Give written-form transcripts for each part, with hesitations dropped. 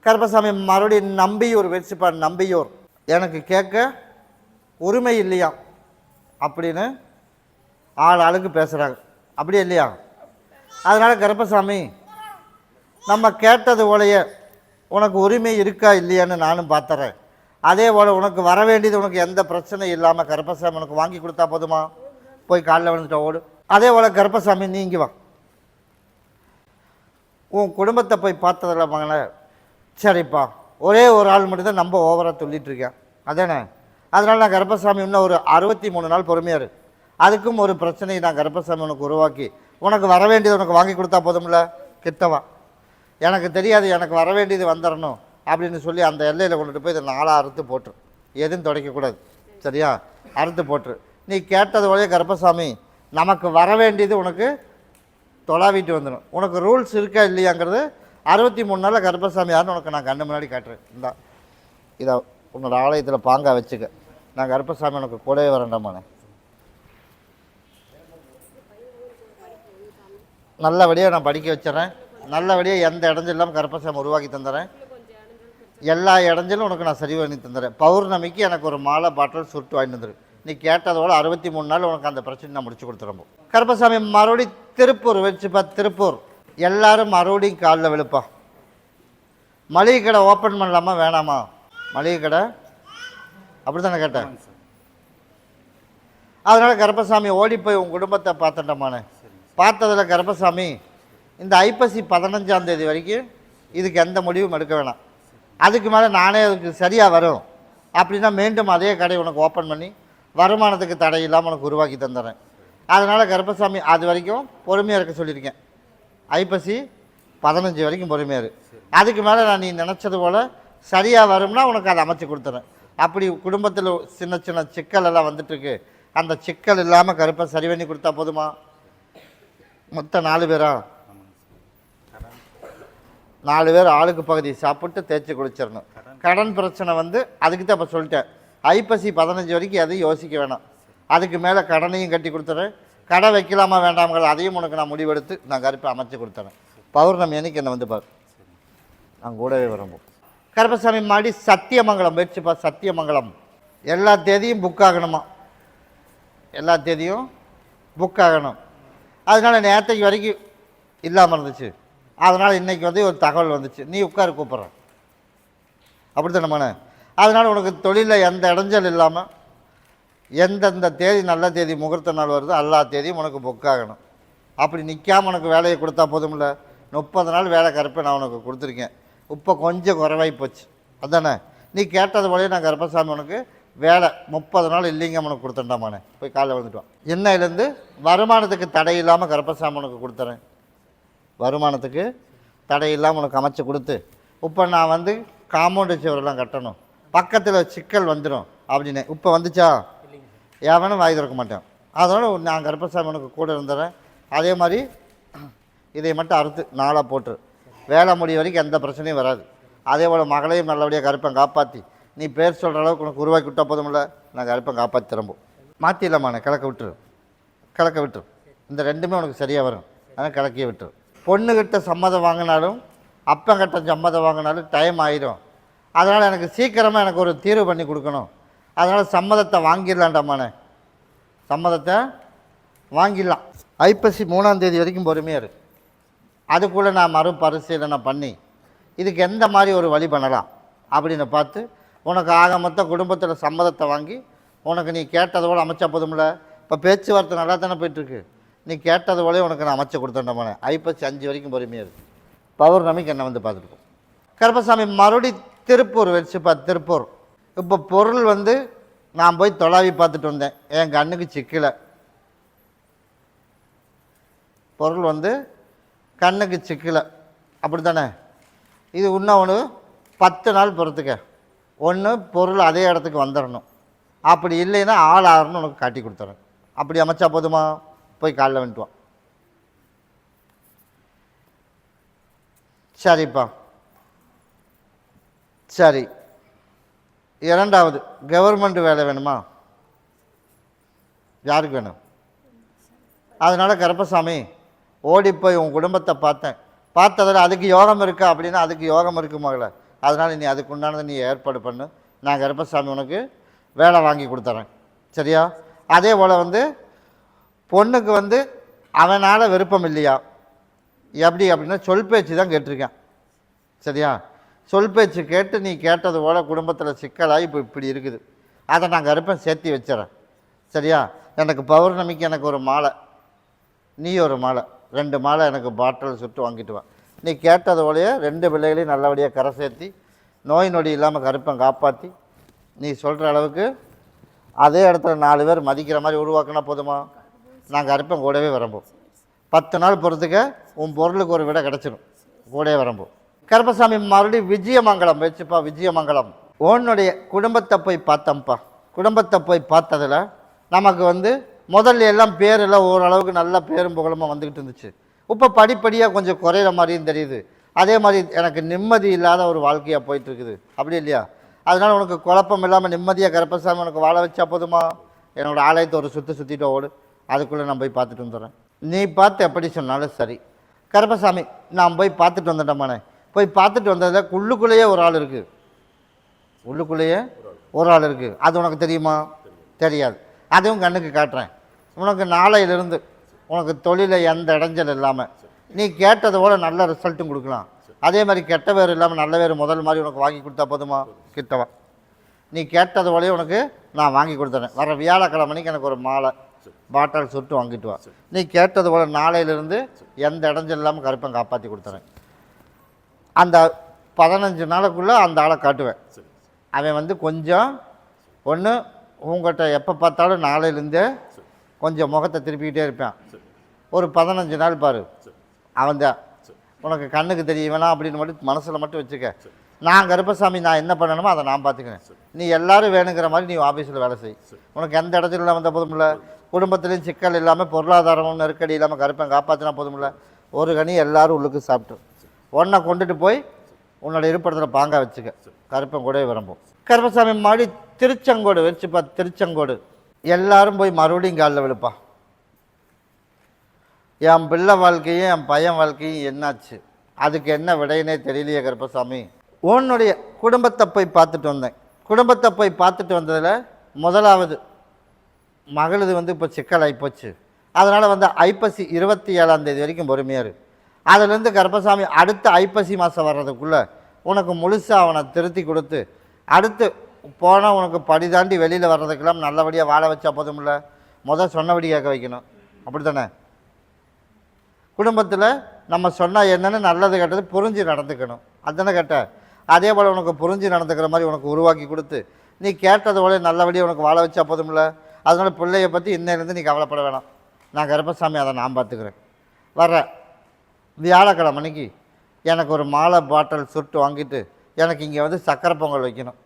கருப்பசாமி மறுபடியும் நம்பியூர் வெற்றிப்பார் நம்பியூர் எனக்கு கேட்க உரிமை இல்லையா அப்படின்னு ஆளுக்கு பேசுகிறாங்க, அப்படியே இல்லையா? அதனால் கருப்பசாமி நம்ம கேட்டது போலையே உனக்கு உரிமை இருக்கா இல்லையான்னு நானும் பார்த்துறேன். அதே போல் உனக்கு வர வேண்டியது உனக்கு எந்த பிரச்சனையும் இல்லாமல் கருப்பசாமி உனக்கு வாங்கி கொடுத்தா போதுமா? போய் காலில் விழுந்துட்ட ஓடு. அதே போல் கருப்பசாமி நீங்கி வா, உன் குடும்பத்தை போய் பார்த்ததில்ல மகனை. சரிப்பா, ஒரே ஒரு ஆள் மட்டும்தான் நம்ம ஓவராக சொல்லிகிட்ருக்கேன் அதானே. அதனால் நான் கருப்பசாமி இன்னும் ஒரு 63 நாள் பொறுமையாக இரு. அதுக்கும் ஒரு பிரச்சனையை நான் கருப்பசாமி உனக்கு உருவாக்கி உனக்கு வர வேண்டியது உனக்கு வாங்கி கொடுத்தா போதும்ல. கிட்டவா, எனக்கு தெரியாது, எனக்கு வர வேண்டியது வந்துடணும் அப்படின்னு சொல்லி அந்த எல்லையில் கொண்டுட்டு போய் இதை 4 அறுத்து போட்டுரு. எதுவும் துடைக்கக்கூடாது, சரியா? அறுத்து போட்டுரு. நீ கேட்டது போலயே கருப்பசாமி நமக்கு வர வேண்டியது உனக்கு தொலாவிட்டு வந்துடும். உனக்கு ரூல்ஸ் இருக்கா இல்லையாங்கிறது 63 நாளில் கருப்பசாமி யாருன்னு உனக்கு நான் கண்ணு முன்னாடி காட்டுறேன். இதை உன்னோட ஆலயத்தில் பாங்காக வச்சுக்க. நான் கருப்பசாமி உனக்கு கூடவே வரேன்டாமானே. நல்லபடியாக நான் படிக்க வச்சிடறேன். நல்லபடியாக எந்த இடைஞ்சல் இல்லாமல் கருப்பசாமி உருவாக்கி தந்துடுறேன். எல்லா இடைஞ்சலும் உனக்கு நான் சரி பண்ணி தந்துடுறேன். பௌர்ணமிக்கு எனக்கு ஒரு மாலை பாட்டில் சுருட்டு வாங்கிட்டு வந்துடு. நீ கேட்டதோட 63 நாள் உனக்கு அந்த பிரச்சனை நான் முடிச்சு கொடுத்துறோம். கருப்பசாமி மறுபடியும் திருப்பூர் வச்சுப்பா. திருப்பூர் எல்லாரும் மறுபடியும் காலில் விழுப்பா. மளிகை கடை ஓப்பன் பண்ணலாமா வேணாமா? மளிகை கடை அப்படி தானே கேட்டேன். அதனால் கருப்பசாமி ஓடி போய் உன் குடும்பத்தை பார்த்துட்டோமானே. பார்த்ததில் கருப்பசாமி இந்த ஐப்பசி 15ஆம் தேதி வரைக்கும் இதுக்கு எந்த முடிவும் எடுக்க வேணாம். அதுக்கு மேலே நானே அதுக்கு சரியாக வரும் அப்படின்னா மீண்டும் அதே கடை உனக்கு ஓப்பன் பண்ணி வருமானத்துக்கு தடை இல்லாமல் உனக்கு உருவாக்கி தந்துடுறேன். அதனால் கருப்பசாமி அது வரைக்கும் பொறுமையாக இருக்க சொல்லியிருக்கேன். ஐப்பசி 15 வரைக்கும் பொறுமையாக இரு. அதுக்கு மேலே நான் நீ நினச்சது போல் சரியாக வரும்னா உனக்கு அதை அமைச்சு கொடுத்துறேன். அப்படி குடும்பத்தில் சின்ன சின்ன சிக்கல் எல்லாம் வந்துட்டுருக்கு, அந்த சிக்கல் இல்லாமல் கருப்பை சரி பண்ணி கொடுத்தா போதுமா? மொத்தம் 4 பேரா? 4 பேர் ஆளுக்கு பகுதி சாப்பிட்டு தேய்ச்சி குளிச்சிடணும். கடன் பிரச்சனை வந்து அதுக்கு தான் இப்போ சொல்லிட்டேன். ஐப்பசி 15 வரைக்கும் எதையும் யோசிக்க வேணாம். அதுக்கு மேலே கடனையும் கட்டி கொடுத்துறேன். கடை வைக்கலாமா வேண்டாம்ங்கிறது அதையும் உனக்கு நான் முடிவெடுத்து நான் கருப்பை அமைச்சு கொடுத்துறேன். பௌர்ணமி அன்னைக்கு என்னை வந்து பாரு, நான் கூடவே வரும்போது. கருப்பசாமி மாடி சத்தியமங்கலம் போயிடுச்சுப்பா. சத்தியமங்கலம் எல்லா தேதியும் புக் ஆகணுமா? எல்லா தேதியும் புக் ஆகணும். அதனால் நேற்றைக்கு வரைக்கும் இல்லாமல் இருந்துச்சு. அதனால் இன்றைக்கி வந்து ஒரு தகவல் வந்துச்சு, நீ உட்கார கூப்பிட்றேன். அப்படி தானே. அதனால் உனக்கு தொழிலில் எந்த இடைஞ்சல் இல்லாமல் எந்தெந்த தேதி நல்ல தேதி முகூர்த்த நாள் வருதோ எல்லா தேதியும் உனக்கு புக் ஆகணும். அப்படி நிற்காமல் உனக்கு வேலையை கொடுத்தா போதும்ல. 30 நாள் வேலை கருப்பை நான் உனக்கு கொடுத்துருக்கேன். இப்போ கொஞ்சம் குறைவாகி போச்சு அதானே. நீ கேட்டது போலயே நான் கருப்பசாமி உனக்கு வேலை 30 நாள் இல்லைங்க உனக்கு கொடுத்துட்டாமானே. போய் காலைல வந்துட்டுவான். என்னையிலேருந்து வருமானத்துக்கு தடை இல்லாமல் கருப்பசாமி உனக்கு கொடுத்துறேன். வருமானத்துக்கு தடை இல்லாமல் உனக்கு அமைச்சு கொடுத்து இப்போ நான் வந்து காம்பவுண்டு சுவரெல்லாம் கட்டணும், பக்கத்தில் சிக்கல் வந்துடும் அப்படின்னு இப்போ வந்துச்சா? எவனும் வாய் திறக்க மாட்டேன். அதனால் நான் கருப்பசாமி உனக்கு கூட இருந்துறேன். அதே மாதிரி இதை மட்டும் அறுத்து 4ஆக போட்டு வேலை முடிய வரைக்கும் எந்த பிரச்சனையும் வராது. அதே போல் மகளையும் நல்லபடியாக கருப்பை காப்பாற்றி நீ பேர் சொல்கிற அளவுக்கு உனக்கு உருவாக்கி விட்டால் போதுமில்ல. நான் கருப்பை காப்பாற்றி திரும்பும். மாற்றிடலாமாண்ணே, கிழக்க விட்டுரு. கிழக்க விட்டுரு. இந்த ரெண்டுமே உனக்கு சரியாக வரும். ஆனால் கிழக்கியே விட்டுரு. பொண்ணுக்கிட்ட சம்மதம் வாங்கினாலும் அப்பங்கிட்ட சம்மதம் வாங்கினாலும் டைம் ஆகிடும். அதனால் எனக்கு சீக்கிரமாக எனக்கு ஒரு தீர்வு பண்ணி கொடுக்கணும். அதனால் சம்மதத்தை வாங்கிடலான்டாமாண்ணே. சம்மதத்தை வாங்கிடலாம். ஐப்பசி 3ஆம் தேதி வரைக்கும் பொறுமையாக இரு. அதுக்குள்ளே நான் மறுபரிசீலனை பண்ணி இதுக்கு எந்த மாதிரி ஒரு வழி பண்ணலாம் அப்படின்னு பார்த்து உனக்கு ஆக மொத்த குடும்பத்தில் சம்மதத்தை வாங்கி உனக்கு நீ கேட்டதோடு அமைச்சா போதும்ல. இப்போ பேச்சுவார்த்தை நல்லா தானே போயிட்டுருக்கு. நீ கேட்டது போலே உனக்கு நான் அமைச்சு கொடுத்தேன்டாமானே. ஐப்பசி 5 வரைக்கும் பொறுமையாக இருக்குது. பௌர்ணமிக்கு என்னை வந்து பார்த்துருக்கோம். கருப்பசாமி மறுபடி திருப்பூர் வச்சுப்பா. திருப்பூர் இப்போ பொருள் வந்து நான் போய் தொலாவி பார்த்துட்டு வந்தேன். என் கண்ணுக்கு சிக்கலை. பொருள் வந்து கண்ணுக்கு சிக்கலை அப்படி தானே. இது இன்னும் ஒன்று 10 நாள் பொறுத்துக்க. ஒன்று பொருள் அதே இடத்துக்கு வந்துடணும். அப்படி இல்லைன்னா ஆள் ஆறுன்னு உனக்கு காட்டி கொடுத்துறேன். அப்படி அமைச்சா போதுமா? போய் காலைல வந்துட்டுவான். சரிப்பா, சரி. 2வது கவர்மெண்ட் வேலை வேணுமா? யாருக்கு வேணும்? அதனால் கருப்பசாமி ஓடி போய் உன் குடும்பத்தை பார்த்தேன். பார்த்ததில் அதுக்கு யோகம் இருக்கா அப்படின்னா அதுக்கு யோகம் இருக்கு மகளே. அதனால் நீ அதுக்குண்டானதை நீ ஏற்பாடு பண்ணு, நான் கருப்பசாமி உனக்கு வேலை வாங்கி கொடுத்துறேன். சரியா? அதே போல் வந்து பொண்ணுக்கு வந்து அவனால் விருப்பம் இல்லையா, எப்படி அப்படின்னா சொல் பேச்சு தான் கேட்டிருக்கேன். சரியா? சொல் பேச்சு கேட்டு நீ கேட்டது போல் குடும்பத்தில் சிக்கலாகி இப்போ இப்படி இருக்குது. அதை நான் கருப்பன் சேர்த்தி வச்சிடறேன். சரியா? எனக்கு பௌர்ணமிக்கு எனக்கு ஒரு மாலை, நீ ஒரு மாலை, 2 மாலை எனக்கு பாட்டில் சுட்டு வாங்கிட்டு வா. நீ கேட்டது போலயே 2 பிள்ளைகளையும் நல்லபடியாக கரை சேர்த்தி நோய் நொடி இல்லாமல் கருப்பன் காப்பாற்றி நீ சொல்கிற அளவுக்கு அதே இடத்துல 4 பேர் மதிக்கிற மாதிரி உருவாக்கினா போதுமா? நான் கருப்பன் கூடவே வரம்போம். 10 நாள் பொறுத்துக்க உன் பொருளுக்கு ஒரு விட கிடச்சிடும். கூடவே வரம்போம். கருப்பசாமி மறுபடியும் விஜயமங்கலம் வச்சுப்பா. விஜயமங்கலம் உன்னுடைய குடும்பத்தை போய் பார்த்தோம்ப்பா. குடும்பத்தை போய் பார்த்ததில் நமக்கு வந்து முதல்ல எல்லாம் பேரெல்லாம் ஓரளவுக்கு நல்ல பேரும் புகழமாக வந்துக்கிட்டு இருந்துச்சு. இப்போ படிப்படியாக கொஞ்சம் குறையிற மாதிரியும் தெரியுது. அதே மாதிரி எனக்கு நிம்மதி இல்லாத ஒரு வாழ்க்கையாக போயிட்டுருக்குது. அப்படி இல்லையா? அதனால் உனக்கு குழப்பம் இல்லாமல் நிம்மதியாக கருப்பசாமி உனக்கு வாழ வச்சா போதுமா? என்னோடய ஆலயத்தை ஒரு சுற்றிட்டு ஓடு, அதுக்குள்ளே நான் போய் பார்த்துட்டு வந்துடுறேன். நீ பார்த்து எப்படி சொன்னாலும் சரி. கருப்பசாமி நான் போய் பார்த்துட்டு வந்துட்டேம்மானே. போய் பார்த்துட்டு வந்ததில் உள்ளுக்குள்ளேயே ஒரு ஆள் இருக்குது. உள்ளுக்குள்ளேயே ஒரு ஆள் இருக்குது. அது உனக்கு தெரியுமா? தெரியாது. அதுவும் கண்ணுக்கு காட்டுறேன். உனக்கு நாளையிலிருந்து உனக்கு தொழிலில் எந்த இடைஞ்சல் இல்லாமல் நீ கேட்டது போல் நல்ல ரிசல்ட்டும் கொடுக்கலாம். அதே மாதிரி கெட்ட பேர் இல்லாமல் நல்ல பேர் முதல் மாதிரி உனக்கு வாங்கி கொடுத்தா போதுமா? கிட்டவா. நீ கேட்டது போலேயே உனக்கு நான் வாங்கி கொடுத்துறேன். வர வியாழக்கிழமைக்கு எனக்கு ஒரு மாலை பாட்டில் சுட்டு வாங்கிட்டு வா. நீ கேட்டது போல் நாளையிலிருந்து எந்த இடைஞ்சல் இல்லாமல் கருப்பன் காப்பாற்றி கொடுத்துறேன். அந்த 15 நாளுக்குள்ளே அந்த ஆளை காட்டுவேன். அவன் வந்து கொஞ்சம் ஒன்று உங்கள்கிட்ட எப்போ பார்த்தாலும் நாளையிலேருந்தே கொஞ்சம் முகத்தை திருப்பிக்கிட்டே இருப்பான். ஒரு 15 நாள் பாரு, அவன் தான் உனக்கு கண்ணுக்கு தெரிய வேணாம் அப்படின்னு மட்டும் மனசில் மட்டும் வச்சுக்க. நான் கருப்பசாமி நான் என்ன பண்ணணுமோ அதை நான் பார்த்துக்கிறேன். நீ எல்லோரும் வேணுங்கிற மாதிரி நீ ஆஃபீஸில் வேலை செய். உனக்கு எந்த இடத்துல இல்லாமல் வந்தால் போதுமில்ல. குடும்பத்துலேயும் சிக்கல் இல்லாமல் பொருளாதாரமும் நெருக்கடி இல்லாமல் கருப்பன் காப்பாற்றினா போதுமில்ல. ஒரு கனி எல்லோரும் உள்ளுக்கு சாப்பிட்டு ஒன்றை கொண்டுட்டு போய் உன்னோட இருப்பிடத்தில் பாங்கா வச்சுக்க. கருப்பன் கூட விரும்பும். கருப்பசாமி மாடி திருச்செங்கோடு வச்சுப்பா. திருச்செங்கோடு எல்லாரும் போய் மறுபடியும் காலில் விழுப்பா. என் பிள்ளை வாழ்க்கையும் என் பையன் வாழ்க்கையும் என்னாச்சு, அதுக்கு என்ன விடையினே தெரியலையே கருப்பசாமி. உன்னுடைய குடும்பத்தை போய் பார்த்துட்டு வந்தேன். குடும்பத்தை போய் பார்த்துட்டு வந்ததில் முதலாவது மகளது வந்து இப்போ சிக்கலாகி போச்சு. அதனால் வந்து ஐப்பசி 27ஆம் தேதி வரைக்கும் பொறுமையாக இரு. அதுலேருந்து கருப்பசாமி அடுத்த ஐப்பசி மாதம் வர்றதுக்குள்ளே உனக்கு முழுசாக அவனை திருத்தி கொடுத்து அடுத்து போனால் உனக்கு படி தாண்டி வெளியில் வர்றதுக்கெல்லாம் நல்லபடியாக வாழ வச்சா போதுமில்ல. சொன்னபடி கேட்க வைக்கணும். அப்படி தானே? குடும்பத்தில் நம்ம சொன்னால் என்னென்னு நல்லது கெட்டது புரிஞ்சு நடந்துக்கணும். அதுதானே கேட்ட. அதே போல் உனக்கு புரிஞ்சு நடந்துக்கிற மாதிரி உனக்கு உருவாக்கி கொடுத்து நீ கேட்டது போல நல்லபடியாக உனக்கு வாழ வச்சா போதுமில்ல. அதனால் பிள்ளைய பற்றி இன்னையிலேருந்து நீ கவலைப்பட வேணாம். நான் கருப்பசாமி அதை நான் பார்த்துக்கிறேன். வர்ற வியாழக்கிழமைக்கு எனக்கு ஒரு மாலை பாட்டில் சுட்டு வாங்கிட்டு எனக்கு இங்கே வந்து சக்கரை பொங்கல் வைக்கணும்.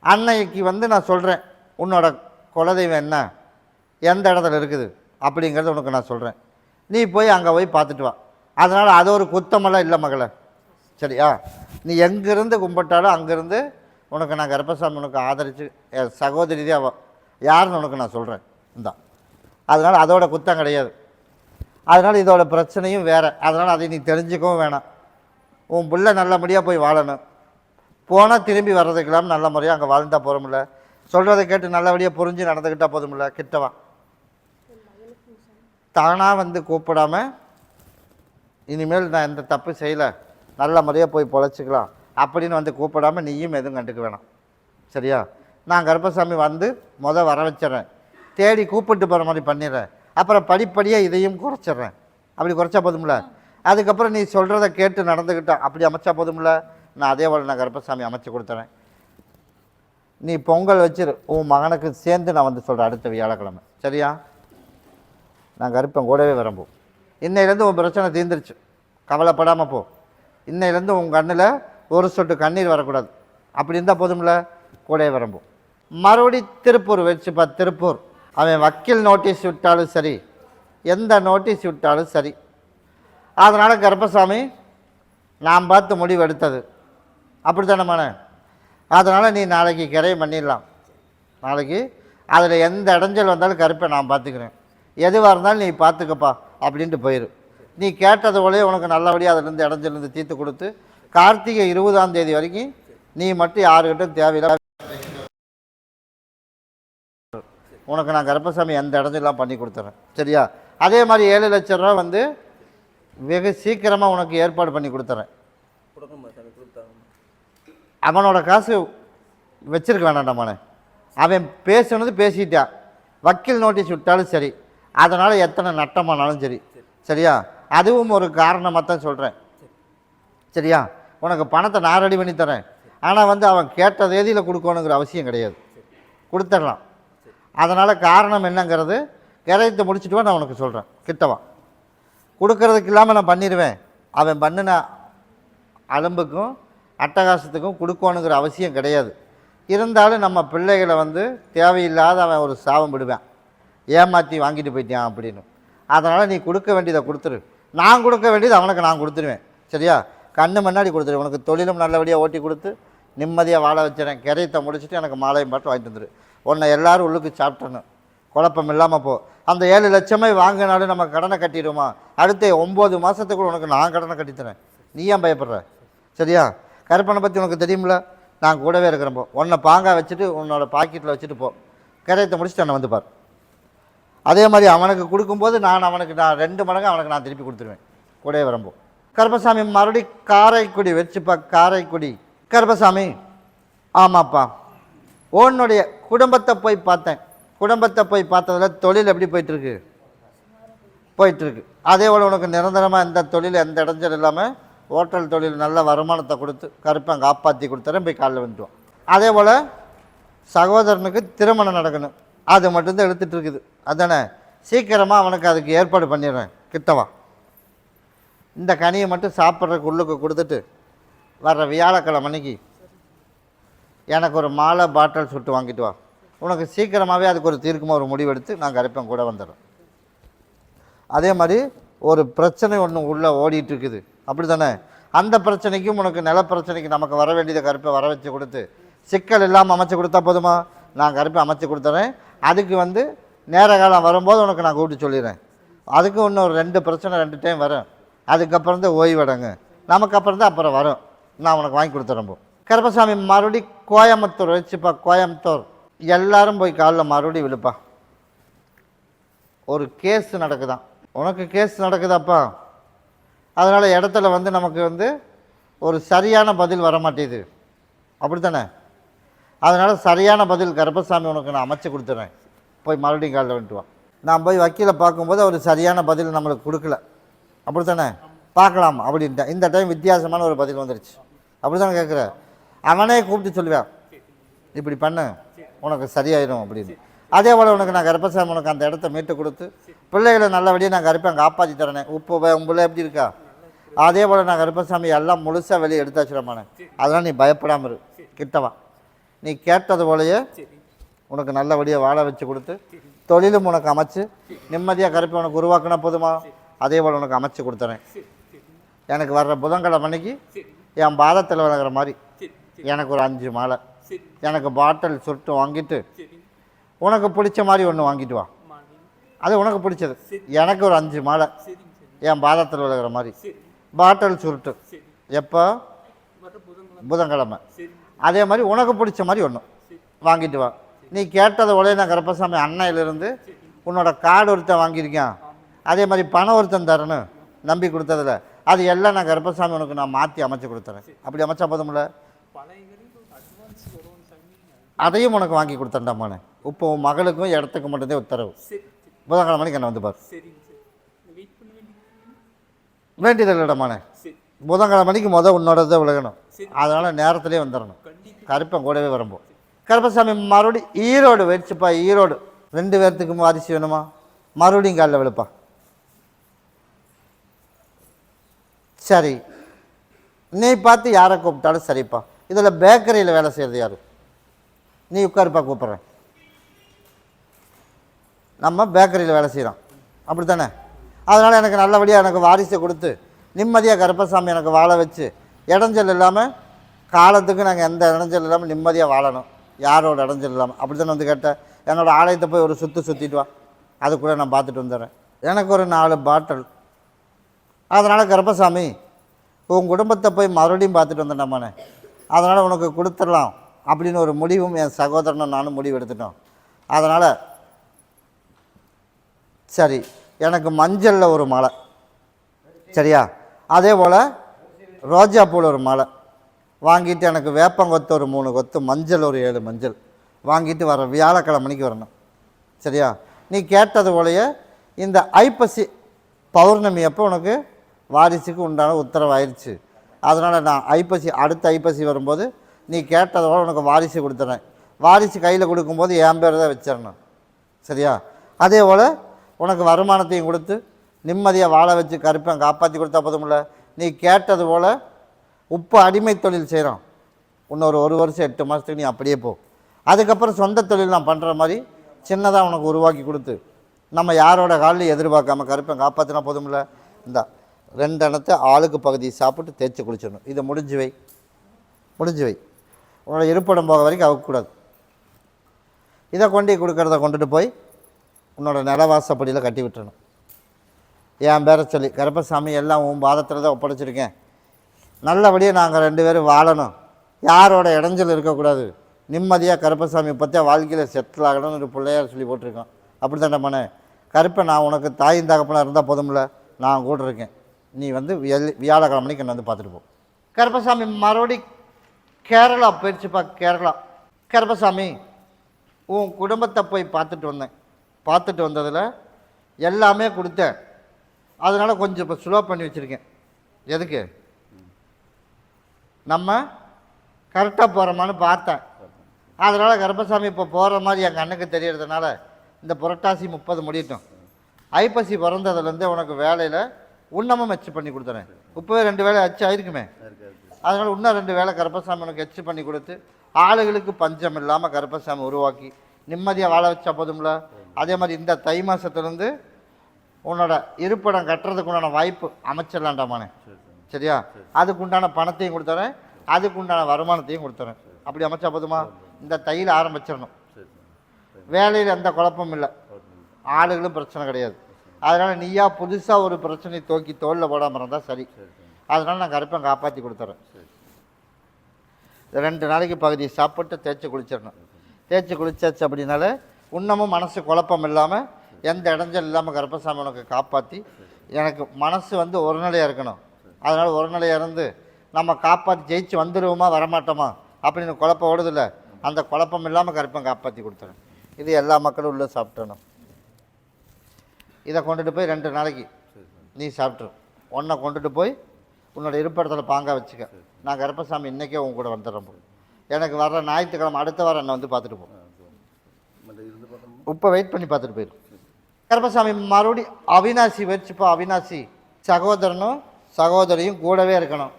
அன்னைக்கு வந்து நான் சொல்கிறேன் உன்னோட குலதெய்வம் என்ன, எந்த இடத்துல இருக்குது அப்படிங்கிறத உனக்கு நான் சொல்கிறேன். நீ போய் அங்கே போய் பார்த்துட்டு வா. அதனால் அது ஒரு குத்தமெல்லாம் இல்லை மகளை. சரியா? நீ எங்கேருந்து கும்பிட்டாலும் அங்கேருந்து உனக்கு நான் கருப்பசாமி உனக்கு ஆதரித்து என் சகோதரி தான் யாருன்னு உனக்கு நான் சொல்கிறேன். இந்தா. அதனால் அதோட குத்தம் கிடையாது. அதனால் இதோட பிரச்சனையும் வேறு. அதனால் அதை நீ தெரிஞ்சுக்கவும் வேணாம். உன் பிள்ளை நல்லபடியாக போய் வாழணும். போனால் திரும்பி வர்றதுக்கெல்லாம் நல்ல முறையாக அங்கே வாழ்ந்தால் போகிறோமில்ல. சொல்கிறத கேட்டு நல்லபடியாக புரிஞ்சு நடந்துக்கிட்டால் போதுமில்ல. கிட்டவா. தானாக வந்து கூப்பிடாமல் இனிமேல் நான் எந்த தப்பு செய்யலை, நல்ல முறையாக போய் பொழைச்சிக்கலாம் அப்படின்னு வந்து கூப்பிடாமல் நீயும் எதுவும் கண்டுக்க வேணாம். சரியா? நான் கருப்பசாமி வந்து வர வச்சிட்றேன். தேடி கூப்பிட்டு போகிற மாதிரி பண்ணிடுறேன். அப்புறம் படிப்படியாக இதையும் குறைச்சிட்றேன். அப்படி குறைச்சா போதுமில்ல. அதுக்கப்புறம் நீ சொல்கிறத கேட்டு நடந்துக்கிட்டான் அப்படி அமைச்சா போதுமில்ல. நான் அதே போல் நான் கருப்பசாமி அமைச்சு கொடுத்துறேன். நீ பொங்கல் வச்சிரு. உன் மகனுக்கு சேர்ந்து நான் வந்து சொல்கிறேன் அடுத்த வியாழக்கிழமை. சரியா? நான் கருப்பன் கூடவே விரும்பும். இன்னையிலேருந்து உன் பிரச்சனை தீர்ந்துருச்சு, கவலைப்படாமல் போ. இன்னையிலேருந்து உன் கண்ணில் ஒரு சொட்டு கண்ணீர் வரக்கூடாது. அப்படி இருந்தால் போதுமில்ல. கூடவே விரும்பும். மறுபடி திருப்பூர் வச்சுப்பா. திருப்பூர் அவன் வக்கீல் நோட்டீஸ் விட்டாலும் சரி, எந்த நோட்டீஸ் விட்டாலும் சரி. அதனால் கருப்பசாமி நான் பார்த்து முடிவு எடுத்தது அப்படி தானேம்மாண்ணே. அதனால் நீ நாளைக்கு கிரையம் பண்ணிடலாம். நாளைக்கு அதில் எந்த இடைஞ்சல் வந்தாலும் கருப்பை நான் பார்த்துக்கிறேன். எதுவாக இருந்தாலும் நீ பார்த்துக்கப்பா அப்படின்ட்டு போயிரு. நீ கேட்டது போலே உனக்கு நல்லபடியாக அதிலேருந்து இடைஞ்சலேருந்து தீர்த்து கொடுத்து கார்த்திகை 20ஆம் தேதி வரைக்கும் நீ மட்டும் யாருக்கிட்ட தேவையில்லை, உனக்கு நான் கருப்பசாமி எந்த இடத்துலாம் பண்ணி கொடுத்துறேன். சரியா? அதே மாதிரி 7 லட்ச ரூபா வந்து வெகு சீக்கிரமாக உனக்கு ஏற்பாடு பண்ணி கொடுத்துறேன். அவனோட காசு வச்சிருக்க வேண்டாம்டாமானே, அவன் பேசுனது பேசிட்டான், வக்கீல் நோட்டீஸ் விட்டாலும் சரி, அதனால் எத்தனை நட்டமானாலும் சரி. சரியா? அதுவும் ஒரு காரணமாக தான் சொல்கிறேன். சரியா? உனக்கு பணத்தை நான் ரெடி பண்ணி தரேன். ஆனால் வந்து அவன் கேட்ட தேதியில் கொடுக்கணுங்கிற அவசியம் கிடையாது, கொடுத்துடலாம். அதனால் காரணம் என்னங்கிறது கிரயத்தை முடிச்சுட்டு வா, நான் உனக்கு சொல்கிறேன். கிட்டவா கொடுக்கறதுக்கு இல்லாமல் நான் பண்ணிடுவேன். அவன் பண்ணின அலும்புக்கும் அட்டகாசத்துக்கும் கொடுக்கணுங்கிற அவசியம் கிடையாது. இருந்தாலும் நம்ம பிள்ளைகளை வந்து தேவையில்லாத அவன் ஒரு சாபம் விடுவேன், ஏமாற்றி வாங்கிட்டு போயிட்டான் அப்படின்னு. அதனால் நீ கொடுக்க வேண்டியதை கொடுத்துரு, நான் கொடுக்க வேண்டியது அவனுக்கு நான் கொடுத்துருவேன். சரியா? கண்ணு முன்னாடி கொடுத்துரு. உனக்கு தொழிலும் நல்லபடியாக ஓட்டி கொடுத்து நிம்மதியாக வாழ வச்சுறேன். கிரையத்தை முடிச்சுட்டு எனக்கு மாலையும் பாட்டு வாங்கிட்டு வந்துடு. உன்னை எல்லோரும் உள்ளுக்கு சாப்பிட்டணும், குழப்பம் இல்லாமல் போ. அந்த 7 லட்சமே வாங்கினாலும் நம்ம கடனை கட்டிடுவோமா? அடுத்த 9 மாதத்துக்குள்ள உனக்கு நான் கடனை கட்டித்தரேன். நீ ஏன் பயப்படுற? சரியா? கருப்பனை பற்றி உனக்கு தெரியுமில்ல, நான் கூடவே இருக்கிறப்போ உன்னை பாங்காக வச்சுட்டு உன்னோட பாக்கெட்டில் வச்சுட்டு போ. கிரையத்தை முடிச்சுட்டு என்னை வந்து பார். அதே மாதிரி அவனுக்கு கொடுக்கும்போது நான் 2 மடங்கு அவனுக்கு நான் திருப்பி கொடுத்துருவேன் கூடவே வரம்போ. கருப்பசாமி மறுபடி காரைக்குடி வச்சுப்பா. காரைக்குடி கருப்பசாமி. ஆமாப்பா, உன்னுடைய குடும்பத்தை போய் பார்த்தேன். குடும்பத்தை போய் பார்த்ததில் தொழில் எப்படி போயிட்டுருக்கு? போயிட்டுருக்கு. அதே போல் உனக்கு நிரந்தரமாக எந்த தொழில் எந்த இடைஞ்சல் இல்லாமல் ஹோட்டல் தொழில் நல்ல வருமானத்தை கொடுத்து கருப்பன் காப்பாற்றி கொடுத்துறேன். போய் காலையில் வந்துடுவான். அதே போல் சகோதரனுக்கு திருமணம் நடக்கணும், அது மட்டும்தான் எடுத்துகிட்டு இருக்குது. அதானே? சீக்கிரமாக அவனுக்கு அதுக்கு ஏற்பாடு பண்ணிடுறேன். கிட்டவா. இந்த கனியை மட்டும் சாப்பிட்றதுக்கு உள்ளுக்கு கொடுத்துட்டு வர்ற வியாழக்கிழமை அன்னைக்கு எனக்கு ஒரு மாலை பாட்டில் சுட்டு வாங்கிட்டு வா. உனக்கு சீக்கிரமாகவே அதுக்கு ஒரு தீர்க்கமாக ஒரு முடிவெடுத்து நான் கருப்பன் கூட வந்துடுறேன். அதே மாதிரி ஒரு பிரச்சனை ஒன்று உள்ளே ஓடிட்டு இருக்குது, அப்படி தானே? அந்த பிரச்சனைக்கும் உனக்கு நில பிரச்சனைக்கு நமக்கு வர வேண்டியதை கருப்பை வர வச்சு கொடுத்து சிக்கல் இல்லாமல் அமைச்சு கொடுத்தா போதுமா? நான் கருப்பை அமைச்சு கொடுத்துறேன். அதுக்கு வந்து நேர காலம் வரும்போது உனக்கு நான் கூப்பிட்டு சொல்லிடுறேன். அதுக்கு இன்னும் ஒரு 2 பிரச்சனை 2 டைம் வரும். அதுக்கப்புறம் தான் ஓய்வடங்க, நமக்கு அப்புறம் தான் அப்புறம் வரும். நான் உனக்கு வாங்கி கொடுத்துறேன். போ கருப்பசாமி. மறுபடி கோயம்புத்தூர் வச்சுப்பா. கோயம்புத்தூர் எல்லாரும் போய் காலில் மறுபடி விழுப்பா. ஒரு கேஸ் நடக்குதான், உனக்கு கேஸ் நடக்குதாப்பா. அதனால் இடத்துல வந்து நமக்கு வந்து ஒரு சரியான பதில் வர மாட்டேது, அப்படி தானே? அதனால் சரியான பதில் கருப்பசாமி உனக்கு நான் அமைச்சு கொடுத்துட்றேன். போய் மறுபடியும் காலில் வந்துட்டுவான். நான் போய் வக்கீலை பார்க்கும்போது அவர் சரியான பதில் நம்மளுக்கு கொடுக்கல, அப்படி தானே? பார்க்கலாம் அப்படின்ட்டேன். இந்த டைம் வித்தியாசமான ஒரு பதில் வந்துடுச்சு, அப்படி தானே கேட்குற? அவனே கூப்பிட்டு சொல்லுவேன், இப்படி பண்ணு உனக்கு சரியாயிடும் அப்படின்னு. அதே போல் உனக்கு நான் கருப்பசாமி உனக்கு அந்த இடத்த மீட்டு கொடுத்து பிள்ளைகளை நல்லபடியாக நான் கருப்பேன் காப்பாற்றி தரேனே. உங்களை எப்படி இருக்கா? அதே போல் நான் கருப்பசாமி எல்லாம் முழுசாக வெளியே எடுத்தாச்சுடமானே. அதெல்லாம் நீ பயப்படாமல் இரு. கிட்டவா. நீ கேட்டது போலயே உனக்கு நல்லபடியாக வாழ வச்சு கொடுத்து தொழிலும் உனக்கு அமைச்சு நிம்மதியாக கருப்பை உனக்கு உருவாக்கினா போதுமா? அதே போல் உனக்கு அமைச்சு கொடுத்துறேன். எனக்கு வர்ற புதன்கிழமை அன்னைக்கு என் பாதத்தில் விளங்குற மாதிரி எனக்கு ஒரு 5 மாலை, எனக்கு பாட்டில் சுருட்டு வாங்கிட்டு உனக்கு பிடிச்ச மாதிரி ஒன்று வாங்கிட்டு வா. அது உனக்கு பிடிச்சது. எனக்கு ஒரு 5 மாலை என் பாதத்தில் விளங்குற மாதிரி பாட்டில் சுருட்டு. எப்போ? புதன்கிழமை. அதே மாதிரி உனக்கு பிடிச்ச மாதிரி ஒன்று வாங்கிட்டு வா. நீ கேட்டதை உடனே நான் கருப்பசாமி அன்னையிலிருந்து உன்னோட கார்டு ஒருத்தன் வாங்கியிருக்கேன், அதே மாதிரி பணம் ஒருத்தன் தரேன்னு நம்பி கொடுத்ததில்ல, அது எல்லாம் நான் கருப்பசாமி உனக்கு நான் மாற்றி அமைச்சு கொடுத்துறேன். அப்படி அமைச்சா போதும்ல? அதையும் உனக்கு வாங்கி கொடுத்தேன்டாமானே. இப்போ உன் மகளுக்கும் இடத்துக்கு மட்டும்தான் உத்தரவு. புதன்கிழமை மணிக்கு என்ன வந்து பாரு. வேண்டியதில்லடாமானே. புதன்கிழமை மணிக்கு உன்னோட விலகணும். அதனால் நேரத்துலேயே வந்துடணும். கருப்பன் கூடவே வரும்போது கருப்பசாமி மறுபடி ஈரோடு வச்சுப்பா. ஈரோடு 2 பேர்த்துக்கும் அரிசி வேணுமா? மறுபடியும் காலில் விழுப்பா. சரி, நீ பார்த்து யாரை கூப்பிட்டாலும் சரிப்பா. இதில் பேக்கரியில் வேலை செய்கிறது யார்? நீ உட்காருப்பா, கூப்பிட்றேன். நம்ம பேக்கரியில் வேலை செய்கிறோம், அப்படி தானே? அதனால் எனக்கு நல்லபடியாக எனக்கு வாரிசை கொடுத்து நிம்மதியாக கருப்பசாமி எனக்கு வாழ வச்சு இடைஞ்சல் இல்லாமல் காலத்துக்கு நாங்கள் எந்த இடைஞ்சல் இல்லாமல் நிம்மதியாக வாழணும், யாரோட இடைஞ்சல் இல்லாமல். அப்படி தானே வந்து கேட்டேன். என்னோடய ஆலயத்தை போய் ஒரு சுற்றிட்டு வா, அது கூட நான் பார்த்துட்டு வந்துடுறேன். எனக்கு ஒரு 4 பாட்டில். அதனால் கருப்பசாமி உன் குடும்பத்தை போய் மறுபடியும் பார்த்துட்டு வந்துட்டோம்மானே, அதனால் உனக்கு கொடுத்துடலாம் அப்படின்னு ஒரு முடிவும் என் சகோதரனும் நானும் முடிவு எடுத்துட்டோம். அதனால் சரி, எனக்கு மஞ்சளில் ஒரு மாலை, சரியா, அதே போல் ரோஜா பூவில் ஒரு மாலை வாங்கிட்டு, எனக்கு வேப்பங்கொத்து ஒரு 3 கொத்து, மஞ்சள் ஒரு 7 மஞ்சள் வாங்கிட்டு வர வியாழக்கிழமைக்கு வரணும், சரியா. நீ கேட்டது போலயே இந்த ஐப்பசி பௌர்ணமி அப்போ உனக்கு வாரிசுக்கு உண்டான உத்தரவாயிருச்சு. அதனால் நான் அடுத்த ஐப்பசி வரும்போது நீ கேட்டதோட உனக்கு வாரிசு கொடுத்துட்றேன். வாரிசு கையில் கொடுக்கும்போது என் பேர் தான் வச்சிடணும், சரியா. அதே போல் உனக்கு வருமானத்தையும் கொடுத்து நிம்மதியாக வாழ வச்சு கருப்பேன் காப்பாற்றி கொடுத்தா போதுமில்ல. நீ கேட்டது போல் உப்பு அடிமை தொழில் செய்கிறோம், இன்னொரு 1 வருஷம் 8 மாதத்துக்கு நீ அப்படியே போ. அதுக்கப்புறம் சொந்த தொழில் நான் பண்ணுற மாதிரி சின்னதாக உனக்கு உருவாக்கி கொடுத்து நம்ம யாரோட காலையும் எதிர்பார்க்காம கருப்பேன் காப்பாற்றினா போதுமில்ல. இந்த 2 அணத்தை ஆளுக்கு பகுதி சாப்பிட்டு தேய்ச்சி குளிச்சிடணும். இதை முடிஞ்சு வை. உன்னோட இருப்பிடம் போக வரைக்கும் அவுக்கக்கூடாது. இதை கொடுக்கறத கொண்டுட்டு போய் உன்னோட நிலவாசப்படியில் கட்டி விட்டுறணும். என் பேரை சொல்லி, கருப்பசாமி எல்லாம் உன் பாதத்தில் தான் ஒப்படைச்சிருக்கேன், நல்லபடியாக நாங்கள் 2 பேரும் வாழணும், யாரோட இடைஞ்சல் இருக்கக்கூடாது, நிம்மதியாக கருப்பசாமி பற்றியா வாழ்க்கையில் செட்டில் ஆகணும்னு ஒரு பிள்ளையார் சொல்லி போட்டிருக்கோம். அப்படி தானே மனே கருப்பை, நான் உனக்கு தாயின் தகப்பனாக இருந்தால் போதுமில்ல, நான் கூட இருக்கேன், நீ வந்து வியாழக்கிழமைக்கு என்னை வந்து பார்த்துட்டு போ. கருப்பசாமி மறுபடி கேரளா போயிடுச்சுப்பா. கருப்பசாமி உன் குடும்பத்தை போய் பார்த்துட்டு வந்ததில் எல்லாமே கொடுத்தேன். அதனால் கொஞ்சம் இப்போ ஸ்லோ பண்ணி வச்சுருக்கேன். எதுக்கு? நம்ம கரெக்டாக போகிறோமான்னு பார்த்தேன். அதனால் கருப்பசாமி இப்போ போகிற மாதிரி என் கண்ணுக்கு தெரியறதுனால இந்த புரட்டாசி 30 முடியட்டும். ஐப்பசி பிறந்ததுலேருந்து உனக்கு வேலையில் இன்னமும் எச்சு பண்ணி கொடுத்துறேன். இப்போவே 2 வேலை அச்சு ஆயிருக்குமே, அதனால் இன்னும் 2 வேலை கருப்பசாமி உனக்கு எச்சு பண்ணி கொடுத்து ஆளுகளுக்கு பஞ்சம் இல்லாமல் கருப்பசாமி உருவாக்கி நிம்மதியாக வாழ வச்சா போதும்ல. அதே மாதிரி இந்த தை மாதத்துலேருந்து உன்னோட இருப்பிடம் கட்டுறதுக்கு உண்டான வாய்ப்பு அமைச்சிடலாண்டாமானே, சரியா. அதுக்குண்டான பணத்தையும் கொடுத்துறேன், அதுக்குண்டான வருமானத்தையும் கொடுத்துறேன். அப்படி அமைச்சா போதுமா? இந்த தையில் ஆரம்பிச்சிடணும். வேலையில் எந்த குழப்பமும் இல்லை, ஆளுகளும் பிரச்சனை கிடையாது. அதனால் நீயா புதுசாக ஒரு பிரச்சனையை தோக்கி தோளில் போடாமல் இருந்தால் சரி. அதனால் நான் கருப்பை காப்பாற்றி கொடுத்துட்றேன். 2 நாளைக்கு பகுதியை சாப்பிட்டு தேய்ச்சி குளிச்சிடணும். தேய்ச்சி குளிச்சாச்சு அப்படின்னால இன்னமும் மனசு குழப்பம் இல்லாமல் எந்த இடைஞ்சல் இல்லாமல் கருப்பசாமி உனக்கு காப்பாற்றி, எனக்கு மனசு வந்து ஒரு நிலையாக இருக்கணும். அதனால் ஒரு நிலையாக இருந்து நம்ம காப்பாற்றி ஜெயிச்சு வந்துடுவோமா வரமாட்டோமா அப்படின்னு குழப்பம் ஓடுதில்ல, அந்த குழப்பம் இல்லாமல் கருப்பை காப்பாற்றி கொடுத்துறேன். இது எல்லா மக்களும் உள்ளே சாப்பிட்டணும். இதை கொண்டுட்டு போய் 2 நாளைக்கு நீ சாப்பிட்ரு. ஒன்றை கொண்டுட்டு போய் உன்னோட இருப்பிடத்தில் பாங்காக வச்சுக்க. நான் கருப்பசாமி இன்றைக்கே உன் கூட வந்துடுறேன். எனக்கு வர்ற ஞாயிற்றுக்கிழமை அடுத்த வாரம் என்னை வந்து பார்த்துட்டு போ. இப்போ வெயிட் பண்ணி பார்த்துட்டு போயிடும். கருப்பசாமி மறுபடி அவினாசி வச்சுப்போ. அவினாசி சகோதரனும் சகோதரியும் கூடவே இருக்கணும்.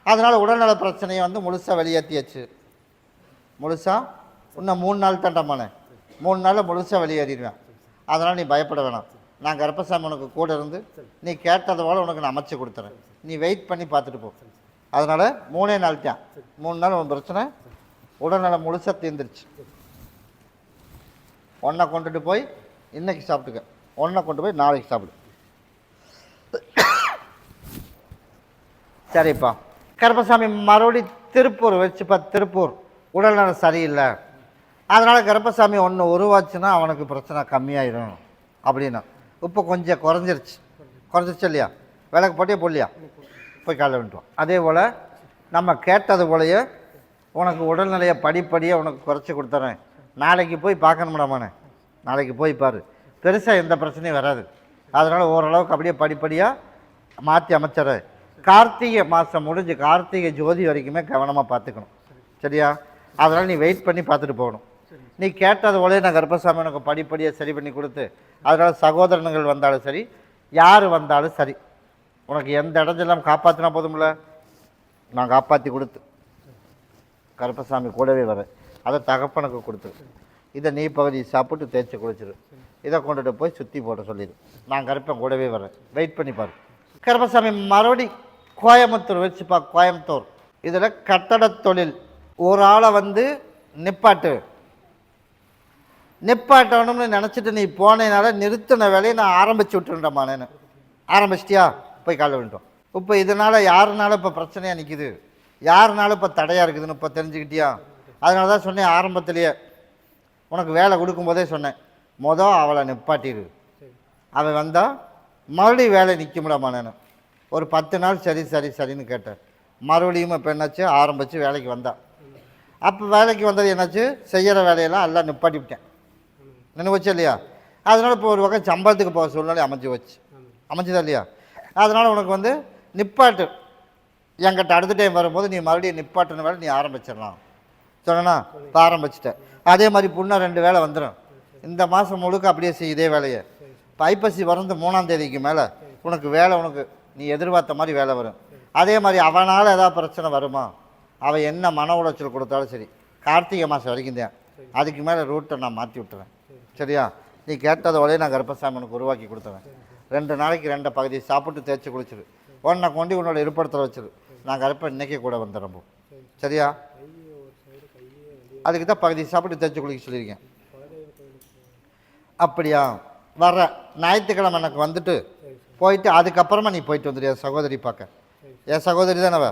அதனால் உடல்நல பிரச்சனையை வந்து முழுசாக வெளியேற்றியாச்சு. இன்னும் 3 நாள் தாண்டமானே, 3 நாளில் முழுசாக வெளியேறிடுவேன். அதனால் நீ பயப்பட வேணாம். நான் கருப்பசாமி உனக்கு கூட இருந்து நீ கேட்டதை போல் உனக்கு நான் அமைச்சு கொடுத்துறேன். நீ வெயிட் பண்ணி பார்த்துட்டு போ. அதனால் 3 நாள் தான், 3 நாள் உன் பிரச்சனை உடல்நலம் முழுசாக தீர்ந்துருச்சு. ஒன்றை கொண்டுட்டு போய் இன்றைக்கி சாப்பிட்டுக்க, ஒன்றை கொண்டு போய் நாளைக்கு சாப்பிடு. சரிப்பா. கருப்பசாமி மறுபடி திருப்பூர் வச்சுப்பா. திருப்பூர் உடல்நலம் சரியில்லை, அதனால் கருப்பசாமி ஒன்று உருவாச்சுன்னா அவனுக்கு பிரச்சனை கம்மியாயிடும் அப்படின்னா. இப்போ கொஞ்சம் குறைஞ்சிருச்சு இல்லையா? விளக்கு போட்டே போடலையா? போய் காலைல வந்துட்டோம். அதே போல் நம்ம கேட்டது போலயே உனக்கு உடல்நிலையை படிப்படியாக உனக்கு குறைச்சி கொடுத்துறேன். நாளைக்கு போய் பார்க்கணும்டாமானே, நாளைக்கு போய் பாரு, பெருசாக எந்த பிரச்சனையும் வராது. அதனால் ஓரளவுக்கு அப்படியே படிப்படியாக மாற்றி அமைச்சிட்றேன். கார்த்திகை மாதம் முடிஞ்சு கார்த்திகை ஜோதி வரைக்குமே கவனமாக பார்த்துக்கணும், சரியா? அதனால் நீ வெயிட் பண்ணி பார்த்துட்டு போகணும். நீ கேட்டது போலே நான் கருப்பசாமி உனக்கு படிப்படியாக சரி பண்ணி கொடுத்து, அதனால் சகோதரர்கள் வந்தாலும் சரி, யார் வந்தாலும் சரி, உனக்கு எந்த இடைஞ்செல்லாம் காப்பாற்றினா போதும்ல. நான் காப்பாற்றி கொடுத்து கருப்பசாமி கூடவே வரேன். அதை தகப்பனுக்கு கொடுத்துரு. இதை நீ பகுதி சாப்பிட்டு தேய்ச்சி குளிச்சிரு. இதை கொண்டுட்டு போய் சுற்றி போட சொல்லிடு. நான் கருப்பன் கூடவே வரேன், வெயிட் பண்ணி பாரு. கருப்பசாமி மறுபடி கோயம்புத்தூர் வச்சுப்பா. கோயம்புத்தூர் இதில் கட்டட தொழில் ஒரு ஆளை வந்து நிப்பாட்டணும்னு நினச்சிட்டு நீ போனதுனால நிறுத்தின வேலையை நான் ஆரம்பித்து விட்டுருண்டேம்மா. நான் ஆரம்பிச்சிட்டியா? போய் காலைல விட்டோம். இப்போ இதனால் யாருனால இப்போ பிரச்சனையாக நிற்கிது, யாருனாலும் இப்போ தடையாக இருக்குதுன்னு இப்போ தெரிஞ்சுக்கிட்டியா? அதனால தான் சொன்னேன் ஆரம்பத்திலேயே, உனக்கு வேலை கொடுக்கும்போதே சொன்னேன், அவளை நிப்பாட்டிடு. அவன் வந்தால் மறுபடியும் வேலை நிற்க முடியாமா? நான் ஒரு 10 நாள் சரி சரி சரின்னு கேட்டேன். மறுபடியும் இப்போ என்னாச்சு, ஆரம்பித்து வேலைக்கு வந்தான். அப்போ வேலைக்கு வந்தது என்னாச்சு, செய்கிற வேலையெல்லாம் எல்லாம் நிப்பாட்டி விட்டேன். நினைவச்சு இல்லையா? அதனால் இப்போ ஒரு வகை சம்பளத்துக்கு போக சூழ்நிலை அமைஞ்சுதா இல்லையா? அதனால் உனக்கு நிப்பாட்டு, என்கிட்ட அடுத்த டைம் வரும்போது நீ மறுபடியும் நிப்பாட்டுன வேலை நீ ஆரம்பிச்சிடலாம் சொன்னா. இப்போ ஆரம்பிச்சிட்டேன். அதே மாதிரி புண்ணை 2 வேலை வந்துடும். இந்த மாதம் முழுக்க அப்படியே செய்ய இதே வேலையை. இப்போ ஐப்பசி பிறந்து 3ஆம் தேதிக்கு மேலே உனக்கு வேலை, உனக்கு நீ எதிர்பார்த்த மாதிரி வேலை வரும். அதே மாதிரி அவனால் ஏதாவது பிரச்சனை வருமா, அவள் என்ன மன உளைச்சல் கொடுத்தாலும் சரி, கார்த்திகை மாதம் வரைக்கும் தான். அதுக்கு மேலே ரூட்டை நான் மாற்றி விட்டுறேன். சரியா? நீ கேட்டதோடய நான் கர்ப்பசாமி உனக்கு உருவாக்கி கொடுத்துறேன். 2 நாளைக்கு 2 பகுதி சாப்பிட்டு தேய்ச்சி குளிச்சிரு. உன்னை கொண்டு உன்னோட இருப்பிடத்தில் வச்சிரு. நான் கருப்பை இன்றைக்கே கூட வந்துடுறேன். சரியா? அதுக்கு தான் பகுதி சாப்பிட்டு தேய்ச்சி குளிக்க சொல்லியிருக்கேன். அப்படியா? வர்ற ஞாயிற்றுக்கிழமை எனக்கு வந்துட்டு போயிட்டு அதுக்கப்புறமா நீ போயிட்டு வந்துடு என் சகோதரி பார்க்க. என் சகோதரி தானே.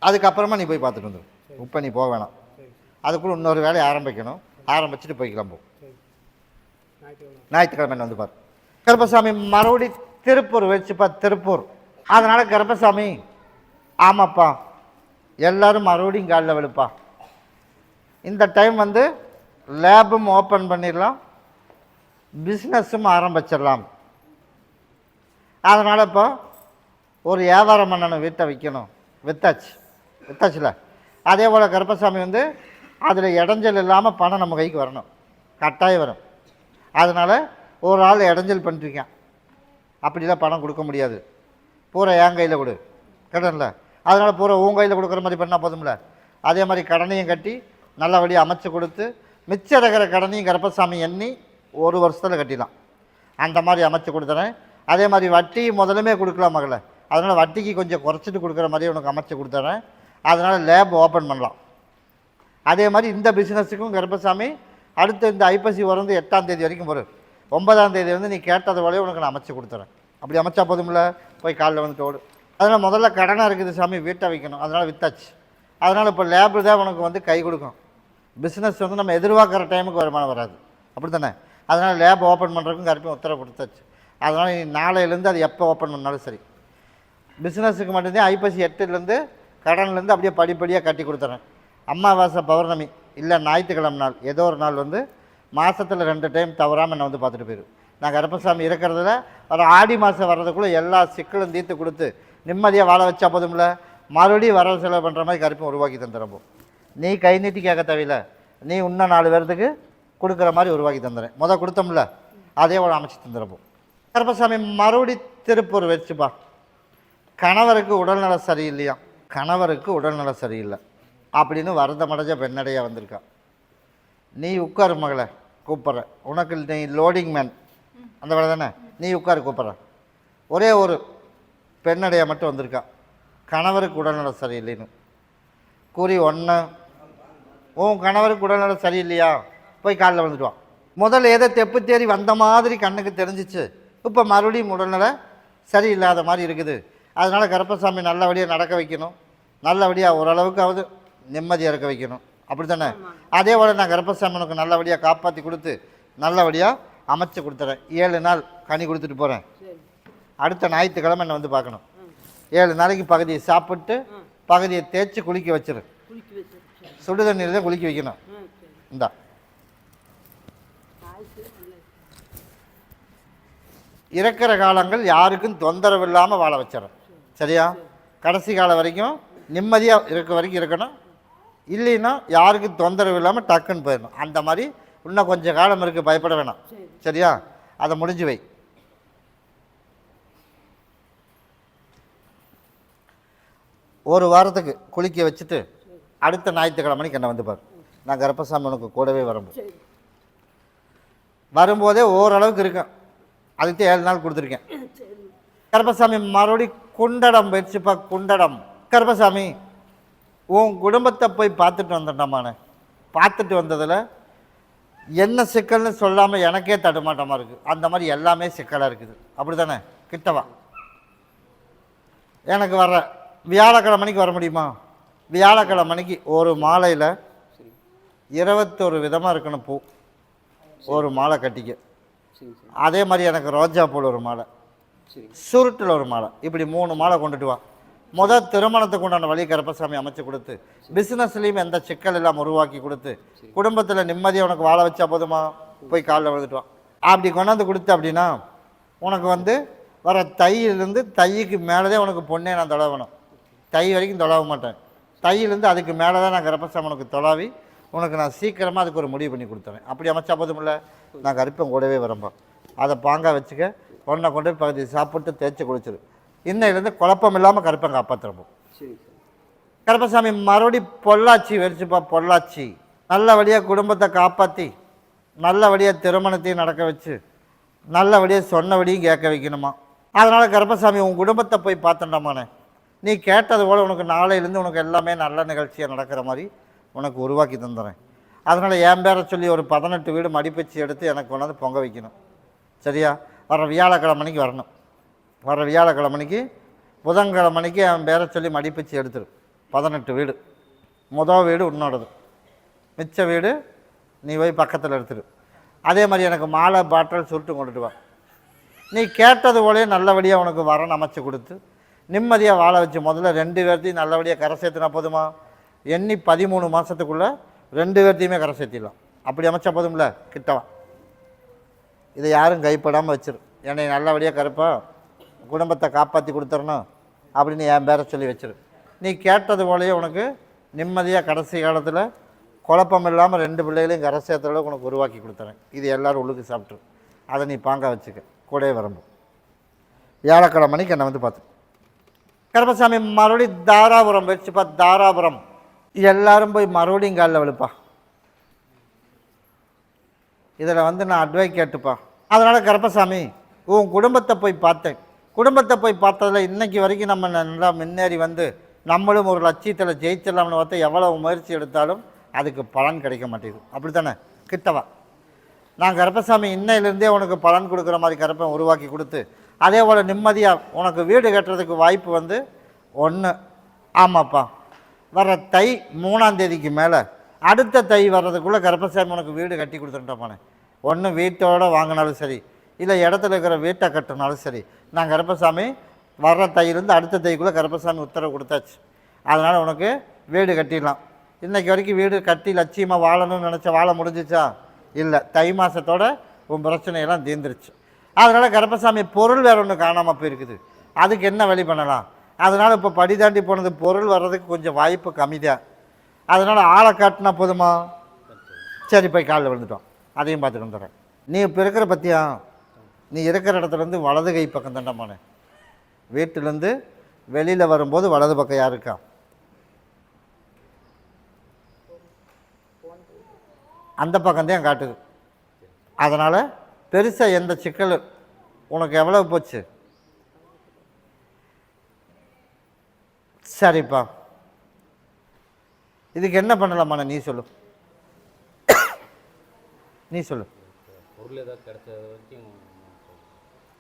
அதுக்கப்புறமா நீ போய் பார்த்துட்டு வந்துடு. இப்போ நீ போக வேணாம். அதுக்குள்ளே இன்னொரு வேலையை ஆரம்பிக்கணும். ஆரம்பிச்சுட்டு போய்க்கலாம். ஞாயிற்றுக்கிழமை வந்து பாரு. கருப்பசாமி மறுபடி திருப்பூர் வச்சுப்பா, திருப்பூர். அதனால் கருப்பசாமி, ஆமாப்பா எல்லோரும் மறுபடியும் காலில் விழுப்பா. இந்த டைம் லேபும் ஓப்பன் பண்ணிடலாம், பிஸ்னஸும் ஆரம்பிச்சிடலாம். அதனால் இப்போ ஒரு வியாபாரம் பண்ணணும், வீட்டை விற்கணும். வித்தாச்சுல. அதே போல் கருப்பசாமி அதில் இடைஞ்சல் இல்லாமல் பணம் நம்ம கைக்கு வரணும், கட்டாயம் வரும். அதனால் ஒரு ஆள் இடைஞ்சல் பண்ணிட்டுருக்கேன், அப்படிலாம் பணம் கொடுக்க முடியாது, பூரா என் கையில் கொடு கடனில். அதனால் பூரா உன் கையில் கொடுக்குற மாதிரி பண்ணால் போதும்ல. அதே மாதிரி கடனையும் கட்டி நல்லபடியாக அமைச்சு கொடுத்து மிச்சம் இருக்கிற கடனையும் கருப்பசாமி எண்ணி 1 வருஷத்தில் கட்டிடலாம். அந்த மாதிரி அமைச்சு கொடுத்துறேன். அதே மாதிரி வட்டி முதலுமே கொடுக்கலாம் மகளை. அதனால் வட்டிக்கு கொஞ்சம் குறைச்சிட்டு கொடுக்குற மாதிரி உனக்கு அமைச்சு கொடுத்துறேன். அதனால் லேப் ஓப்பன் பண்ணலாம். அதே மாதிரி இந்த பிஸ்னஸுக்கும் கருப்பசாமி அடுத்து இந்த ஐப்பசி வந்து 8ஆம் தேதி வரைக்கும் வரும். 9ஆம் தேதி நீ கேட்டது போலவே உனக்கு நான் அமைச்சு கொடுத்துறேன். அப்படி அமைச்சா போதும்ல, போய் காலில் வந்துட்டு ஓடு. அதனால் முதல்ல கடனாக இருக்குது சாமி, வீட்டை வைக்கணும். அதனால் வித்தாச்சு. அதனால் இப்போ லேபு தான் உனக்கு கை கொடுக்கும். பிஸ்னஸ் நம்ம எதிர்பார்க்குற டைமுக்கு வருமானம் வராது, அப்படி தானே? அதனால் லேப் ஓப்பன் பண்ணுறதுக்கும் கருப்பையும் உத்தரவு கொடுத்தாச்சு. அதனால் நீ நாளையிலேருந்து அது எப்போ ஓப்பன் பண்ணாலும் சரி. பிஸ்னஸுக்கு மட்டும்தான் ஐப்பசி 8லேருந்து கடன்லேருந்து அப்படியே படிப்படியாக கட்டி கொடுத்துறேன். அமாவாசை பௌர்ணமி இல்லை ஞாயிற்றுக்கிழமை நாள் ஏதோ ஒரு நாள் மாதத்தில் 2 டைம் தவறாமல் என்னை பார்த்துட்டு போயிடும். நான் கருப்பசாமி இருக்கிறதுல ஒரு ஆடி மாதம் வர்றதுக்குள்ளே எல்லா சிக்கலும் தீர்த்து கொடுத்து நிம்மதியாக வாழ வச்சா போதும்ல. மறுபடியும் வரவு செலவு பண்ணுற மாதிரி கருப்பை உருவாக்கி தந்துடுறப்போ நீ கை நீட்டி கேட்க தேவையில்லை. நீ இன்னும் 4 பேர்த்துக்கு கொடுக்குற மாதிரி உருவாக்கி தந்துடுறேன். கொடுத்தோம்ல அதே போல் அமைச்சு தந்துடுறப்போ. கருப்பசாமி மறுபடி திருப்பூர் வச்சுப்பா. கணவருக்கு உடல்நல சரியில்லையா, கணவருக்கு உடல்நல சரியில்லை அப்படின்னு வருத்தமடைஞ்ச பெண்ணடையாக வந்திருக்கா. நீ உட்காரு மகளை, கூப்பிட்ற. உனக்கு நீ லோடிங் மேன் அந்த வேலை தானே, நீ உட்காரு கூப்பிட்ற. ஒரே ஒரு பெண்ணடையாக மட்டும் வந்திருக்கா, கணவருக்கு உடல்நல சரியில்லைன்னு கூறி. உன் கணவருக்கு உடல்நல சரியில்லையா, போய் காலில் வந்துடுவான். முதல்ல ஏதோ தெப்பு தேறி வந்த மாதிரி கண்ணுக்கு தெரிஞ்சிச்சு. இப்போ மறுபடியும் உடல்நல சரியில்லாத மாதிரி இருக்குது. அதனால் கருப்பசாமி நல்லபடியாக நடக்க வைக்கணும், நல்லபடியாக ஓரளவுக்காவது நிம்மதியாக இருக்க வைக்கணும், அப்படி தானே? அதே போல் நான் கருப்பசாமி உனக்கு நல்லபடியாக காப்பாற்றி கொடுத்து நல்லபடியாக அமைச்சு கொடுத்துறேன். 7 நாள் கனி கொடுத்துட்டு போகிறேன். அடுத்த ஞாயிற்றுக்கிழமை என்னை பார்க்கணும். 7 நாளைக்கு பகுதியை சாப்பிட்டு பகுதியை தேய்ச்சி குளிக்க வச்சிரு. சுடு தண்ணீர் தான் குளிக்க வைக்கணும். இந்தா இறக்கிற காலங்கள் யாருக்கும் தொந்தரவு இல்லாமல் வாழ வச்சிடறேன். சரியா? கடைசி காலம் வரைக்கும் நிம்மதியாக இருக்க வரைக்கும் இருக்கணும். இல்லைன்னா யாருக்கும் தொந்தரவு இல்லாமல் டக்குன்னு போயிடணும். அந்த மாதிரி இன்னும் கொஞ்சம் காலம் இருக்குது, பயப்பட வேணாம். சரியா? அதை முடிஞ்சு வை. ஒரு வாரத்துக்கு குளிக்க வச்சுட்டு அடுத்த ஞாயிற்றுக்கிழமைக்கு என்னை பாரு. நான் கருப்பசாமி உனக்கு கூடவே வரும்போதே ஓரளவுக்கு இருக்கேன். அதுக்கு 7 நாள் கொடுத்துருக்கேன். கருப்பசாமி மறுபடி குண்டடம் வச்சுப்பா. குண்டடம் கருப்பசாமி உன் குடும்பத்தை போய் பார்த்துட்டு வந்துட்டோம்மானே. பார்த்துட்டு வந்ததில் என்ன சிக்கல்னு சொல்லாமல் எனக்கே தடுமாட்டமாக இருக்குது. அந்த மாதிரி எல்லாமே சிக்கலாக இருக்குது, அப்படி தானே? கிட்டவா எனக்கு வர வியாழக்கிழமைக்கு வர முடியுமா? வியாழக்கிழமைக்கு ஒரு மாலையில் 21 விதமாக இருக்கணும் பூ, ஒரு மாலை கட்டிக்க. அதே மாதிரி எனக்கு ரோஜா பூவில் ஒரு மாலை, சுருட்டில் ஒரு மாலை, இப்படி 3 மாலை கொண்டுட்டு வா. முதல் திருமணத்துக்கு உண்டான வழி கருப்பசாமி அமைச்சு கொடுத்து, பிஸ்னஸ்லேயும் எந்த சிக்கல் இல்லாமல் உருவாக்கி கொடுத்து, குடும்பத்தில் நிம்மதியாக உனக்கு வாழ வச்சா போதுமா? போய் காலில் விழுந்துட்டு வா. அப்படி கொண்டாந்து கொடுத்து அப்படின்னா உனக்கு வந்து வர தையிலேருந்து தைக்கு மேலே உனக்கு பொண்ணே நான் தொலைவணும். தை வரைக்கும் தொலைவ மாட்டேன். தையிலேருந்து அதுக்கு மேலே தான் நான் கருப்பசாமி உனக்கு தொலாவி உனக்கு நான் சீக்கிரமாக அதுக்கு ஒரு முடிவு பண்ணி கொடுத்துறேன். அப்படி அமைச்சா போதுமில்ல? நான் கருப்பம் கூடவே வரம்பேன். அதை பாங்காக வச்சுக்க, கொண்டை கொண்டு போய் பகுதி சாப்பிட்டு தேய்ச்சி குளிச்சிரு. இன்னையிலேருந்து குழப்பம் இல்லாமல் கருப்பம் காப்பாற்றுறப்போம். கருப்பசாமி மறுபடி பொள்ளாச்சி வெறிச்சுப்பா. பொள்ளாச்சி நல்லபடியாக குடும்பத்தை காப்பாற்றி நல்லபடியாக திருமணத்தையும் நடக்க வச்சு நல்லபடியாக சொன்னபடியும் கேட்க வைக்கணுமா. அதனால் கருப்பசாமி உன் குடும்பத்தை போய் பார்த்துட்டாமானே, நீ கேட்டது போல் உனக்கு நாளையிலேருந்து உனக்கு எல்லாமே நல்ல நிகழ்ச்சியாக நடக்கிற மாதிரி உனக்கு உருவாக்கி தந்துடுறேன். அதனால் என் பேரை சொல்லி ஒரு 18 வீடு மடிப்பச்சு எடுத்து எனக்கு கொண்டாந்து பொங்க வைக்கணும். சரியா? வர வியாழக்கிழமைக்கு வரணும். வர வியாழக்கிழமைக்கு புதன்கிழமைக்கு என் பேரை சொல்லி மடிப்பச்சு எடுத்துரு. 18 வீடு. முதல் வீடு உன்னோடது, மிச்ச வீடு நீ போய் பக்கத்தில் எடுத்துரு. அதே மாதிரி எனக்கு மாலை பாட்டில் சுருட்டு கொண்டுட்டு வா. நீ கேட்டது போலே நல்லபடியாக உனக்கு வரன் அமைச்சு கொடுத்து நிம்மதியாக வாழ வச்சு முதல்ல 2 பேர்த்தையும் நல்லபடியாக கரை சேர்த்துனா போதுமா? எண்ணி 13 மாதத்துக்குள்ளே 2 பேர்த்தையுமே கரை சேர்த்திடலாம். அப்படி அமைச்சா போதும்ல? கிட்டவா. இதை யாரும் கைப்படாமல் வச்சிரு. என்னை நல்லபடியாக கருப்பா குடும்பத்தை காப்பாற்றி கொடுத்துடணும் அப்படின்னு என் பேரை சொல்லி வச்சிரு. நீ கேட்டது போலேயே உனக்கு நிம்மதியாக கடைசி காலத்தில் குழப்பம் இல்லாமல் 2 பிள்ளைகளையும் கரை சேர்த்த அளவுக்கு உனக்கு உருவாக்கி கொடுத்துறேன். இது எல்லோரும் உள்ளுக்கு சாப்பிட்ரு. அதை நீ பாங்காக வச்சுக்க. கூடவே வரம்பு வியாழக்கிழமைக்கு என்னை வந்து பார்த்து கருப்பசாமி மறுபடியும் தாராபுரம் வச்சுப்பா. தாராபுரம் எல்லோரும் போய் மறுபடியும் காலில் விழுப்பா. இதில் வந்து நான் அட்வைக்கேட்டுப்பா. அதனால் கருப்பசாமி உன் குடும்பத்தை போய் பார்த்தேன். குடும்பத்தை போய் பார்த்ததில் இன்றைக்கி வரைக்கும் நம்ம நல்லா முன்னேறி வந்து நம்மளும் ஒரு லட்சியத்தில் ஜெயிச்சிடலாம்னு பார்த்தா எவ்வளோ முயற்சி எடுத்தாலும் அதுக்கு பலன் கிடைக்க மாட்டேங்குது. அப்படி தானே? கிட்டவா. நான் கருப்பசாமி இன்னையிலேருந்தே உனக்கு பலன் கொடுக்குற மாதிரி கருப்பை உருவாக்கி கொடுத்து அதே போல் நிம்மதியாக உனக்கு வீடு கட்டுறதுக்கு வாய்ப்பு வந்து 1. ஆமாப்பா, வர தை 3ஆம் தேதிக்கு மேலே அடுத்த தை வர்றதுக்குள்ளே கருப்பசாமி உனக்கு வீடு கட்டி கொடுத்துட்டோம்பானே. ஒன்று வீட்டோடு வாங்கினாலும் சரி, இல்லை இடத்துல இருக்கிற வீட்டை கட்டினாலும் சரி, நான் கருப்பசாமி வர்ற தையிலேருந்து அடுத்த தைக்குள்ளே கருப்பசாமி உத்தரவு கொடுத்தாச்சு. அதனால் உனக்கு வீடு கட்டிடலாம். இன்றைக்கி வரைக்கும் வீடு கட்டி லட்சியமாக வாழணும்னு நினச்ச வாழ முடிஞ்சிச்சா? இல்லை. தை மாதத்தோட உன் பிரச்சனையெல்லாம் தீர்ந்துருச்சு. அதனால் கருப்பசாமி பொருள் வேறு ஒன்று காணாமல் போயிருக்குது. அதுக்கு என்ன வழி பண்ணலாம்? அதனால் இப்போ படி தாண்டி போனது பொருள் வர்றதுக்கு கொஞ்சம் வாய்ப்பு கம்மி தான். அதனால் ஆளை காட்டினா போதுமா? சரி, போய் காலில் விழுந்துட்டோம். அதையும் பார்த்துட்டு வந்துடுறேன். நீ இப்போ இருக்கிற பற்றியா? நீ இருக்கிற இடத்துலேருந்து வலது கை பக்கம் தண்டமானே. வீட்டிலேருந்து வெளியில் வரும்போது வலது பக்கம் யார் இருக்கா? அந்த பக்கம்தான் காட்டுது. அதனால் பெருசாக எந்த சிக்கல் உனக்கு எவ்வளோ போச்சு? சரிப்பா, இதுக்கு என்ன பண்ணலாமா? நீ சொல்லு. நீ சொல்லு.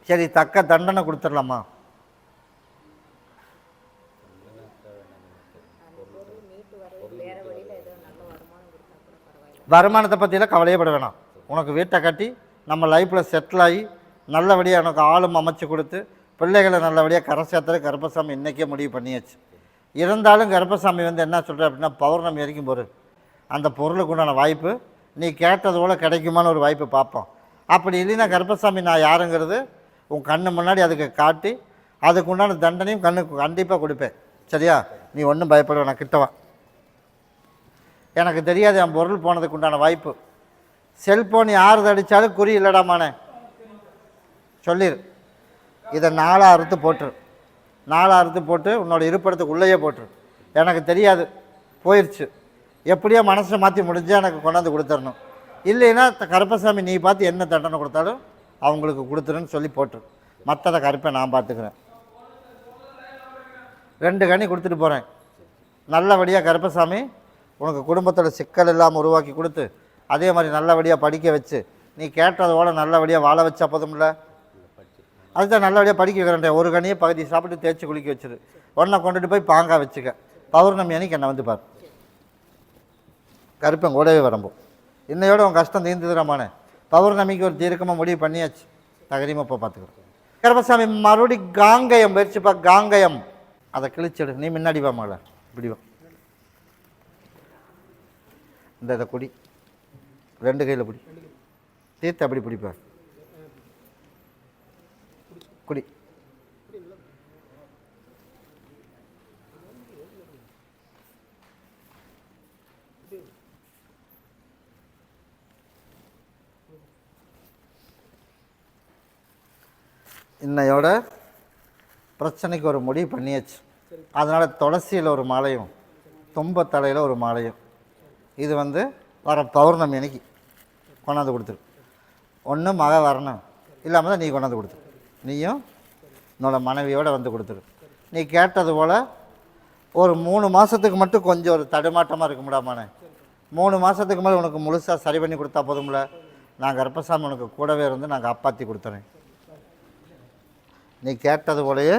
சரி, தக்க தண்டனை கொடுத்துடலாமா? வருமானத்தை பற்றியெல்லாம் கவலையே பட வேணாம். உனக்கு வீட்டை கட்டி நம்ம லைஃப்பில் செட்டில் ஆகி நல்லபடியாக எனக்கு ஆளும் அமைச்சு கொடுத்து பிள்ளைகளை நல்லபடியாக கரை சேர்த்துற கருப்பசாமி இன்றைக்கே முடிவு பண்ணியாச்சு. இருந்தாலும் கருப்பசாமி வந்து என்ன சொல்கிற அப்படின்னா, பௌர்ணமி வரைக்கும் பொருள், அந்த பொருளுக்கு உண்டான வாய்ப்பு நீ கேட்டது போல் கிடைக்குமான ஒரு வாய்ப்பு பார்ப்போம். அப்படி இல்லைன்னா கருப்பசாமி நான் யாருங்கிறது உன் கண்ணு முன்னாடி அதுக்கு காட்டி அதுக்கு உண்டான தண்டனையும் கண்ணுக்கு கண்டிப்பாக கொடுப்பேன். சரியா? நீ ஒன்றும் பயப்பட வேணாம். கிட்டவா. எனக்கு தெரியாது என் பொருள் போனதுக்கு உண்டான வாய்ப்பு. செல்ஃபோன் யார் அடித்தாலும் குறி இல்லடாமானே சொல்லிடு. இதை 4 அறுத்து போட்டுரு. 4 அறுத்து போட்டு உன்னோட இருப்பிடத்துக்கு உள்ளேயே போட்டுரு. எனக்கு தெரியாது, போயிடுச்சு. எப்படியோ மனசை மாற்றி முடிஞ்சால் எனக்கு கொண்டாந்து கொடுத்துடணும். இல்லைன்னா கருப்பசாமி நீ பார்த்து என்ன தண்டனை கொடுத்தாலும் அவங்களுக்கு கொடுத்துருன்னு சொல்லி போட்டுரு. மற்றதை கருப்பை நான் பார்த்துக்கிறேன். 2 கனி கொடுத்துட்டு போகிறேன். நல்லபடியாக கருப்பசாமி உனக்கு குடும்பத்தோட சிக்கல் இல்லாமல் உருவாக்கி கொடுத்து அதே மாதிரி நல்லபடியாக படிக்க வச்சு நீ கேட்டதோட நல்லபடியாக வாழ வச்சா போதும்ல? அதுதான் நல்லபடியாக படிக்க வைக்கிறேன். ஒரு கனியை பகுதி சாப்பிட்டு தேய்ச்சி குளிக்க வச்சிரு. உடனே கொண்டுட்டு போய் பாங்காக வச்சுக்க. பௌர்ணமி அன்னைக்கு என்னை வந்து பார். கருப்பன் கூடவே வரம்போ. இன்னையோட உன் கஷ்டம் தீர்ந்துதுராமானே. பௌர்ணமிக்கு ஒரு தீர்க்கமாக முடிவு பண்ணியாச்சு. தகரியமாக இப்போ பார்த்துக்கிறோம். கருப்பசாமி மறுபடி காங்கயம் முயற்சிப்பா. காங்கயம் அதை கிழிச்சிடு. நீ முன்னாடி வா மகள. இப்படி வா. இந்த இதை குடி. 2 கையில் பிடி. தீர்த்து அப்படி பிடிப்பார். குடி. இன்னையோட பிரச்சனைக்கு ஒரு முடிவு பண்ணியாச்சு. அதனால் துளசியில் ஒரு மாலையும் தும்பத்தலையில் ஒரு மாலையும் இது வந்து வர பௌர்ணமி அன்னைக்கு கொண்டாந்து கொடுத்துரு. ஒன்று மக வரணும், இல்லாமல் தான் நீ கொண்டாந்து கொடுத்துரு. நீயும் என்னோட மனைவியோடு வந்து கொடுத்துரு. நீ கேட்டது போல் ஒரு 3 மாதத்துக்கு மட்டும் கொஞ்சம் ஒரு தடுமாட்டமாக இருக்க முடியாமானே. 3 மாதத்துக்கு மேலே உனக்கு முழுசாக சரி பண்ணி கொடுத்தா போதும்ல. நான் கர்ப்பசாமி உனக்கு கூடவே இருந்து நான் காப்பாற்றி கொடுத்துறேன். நீ கேட்டது போலயே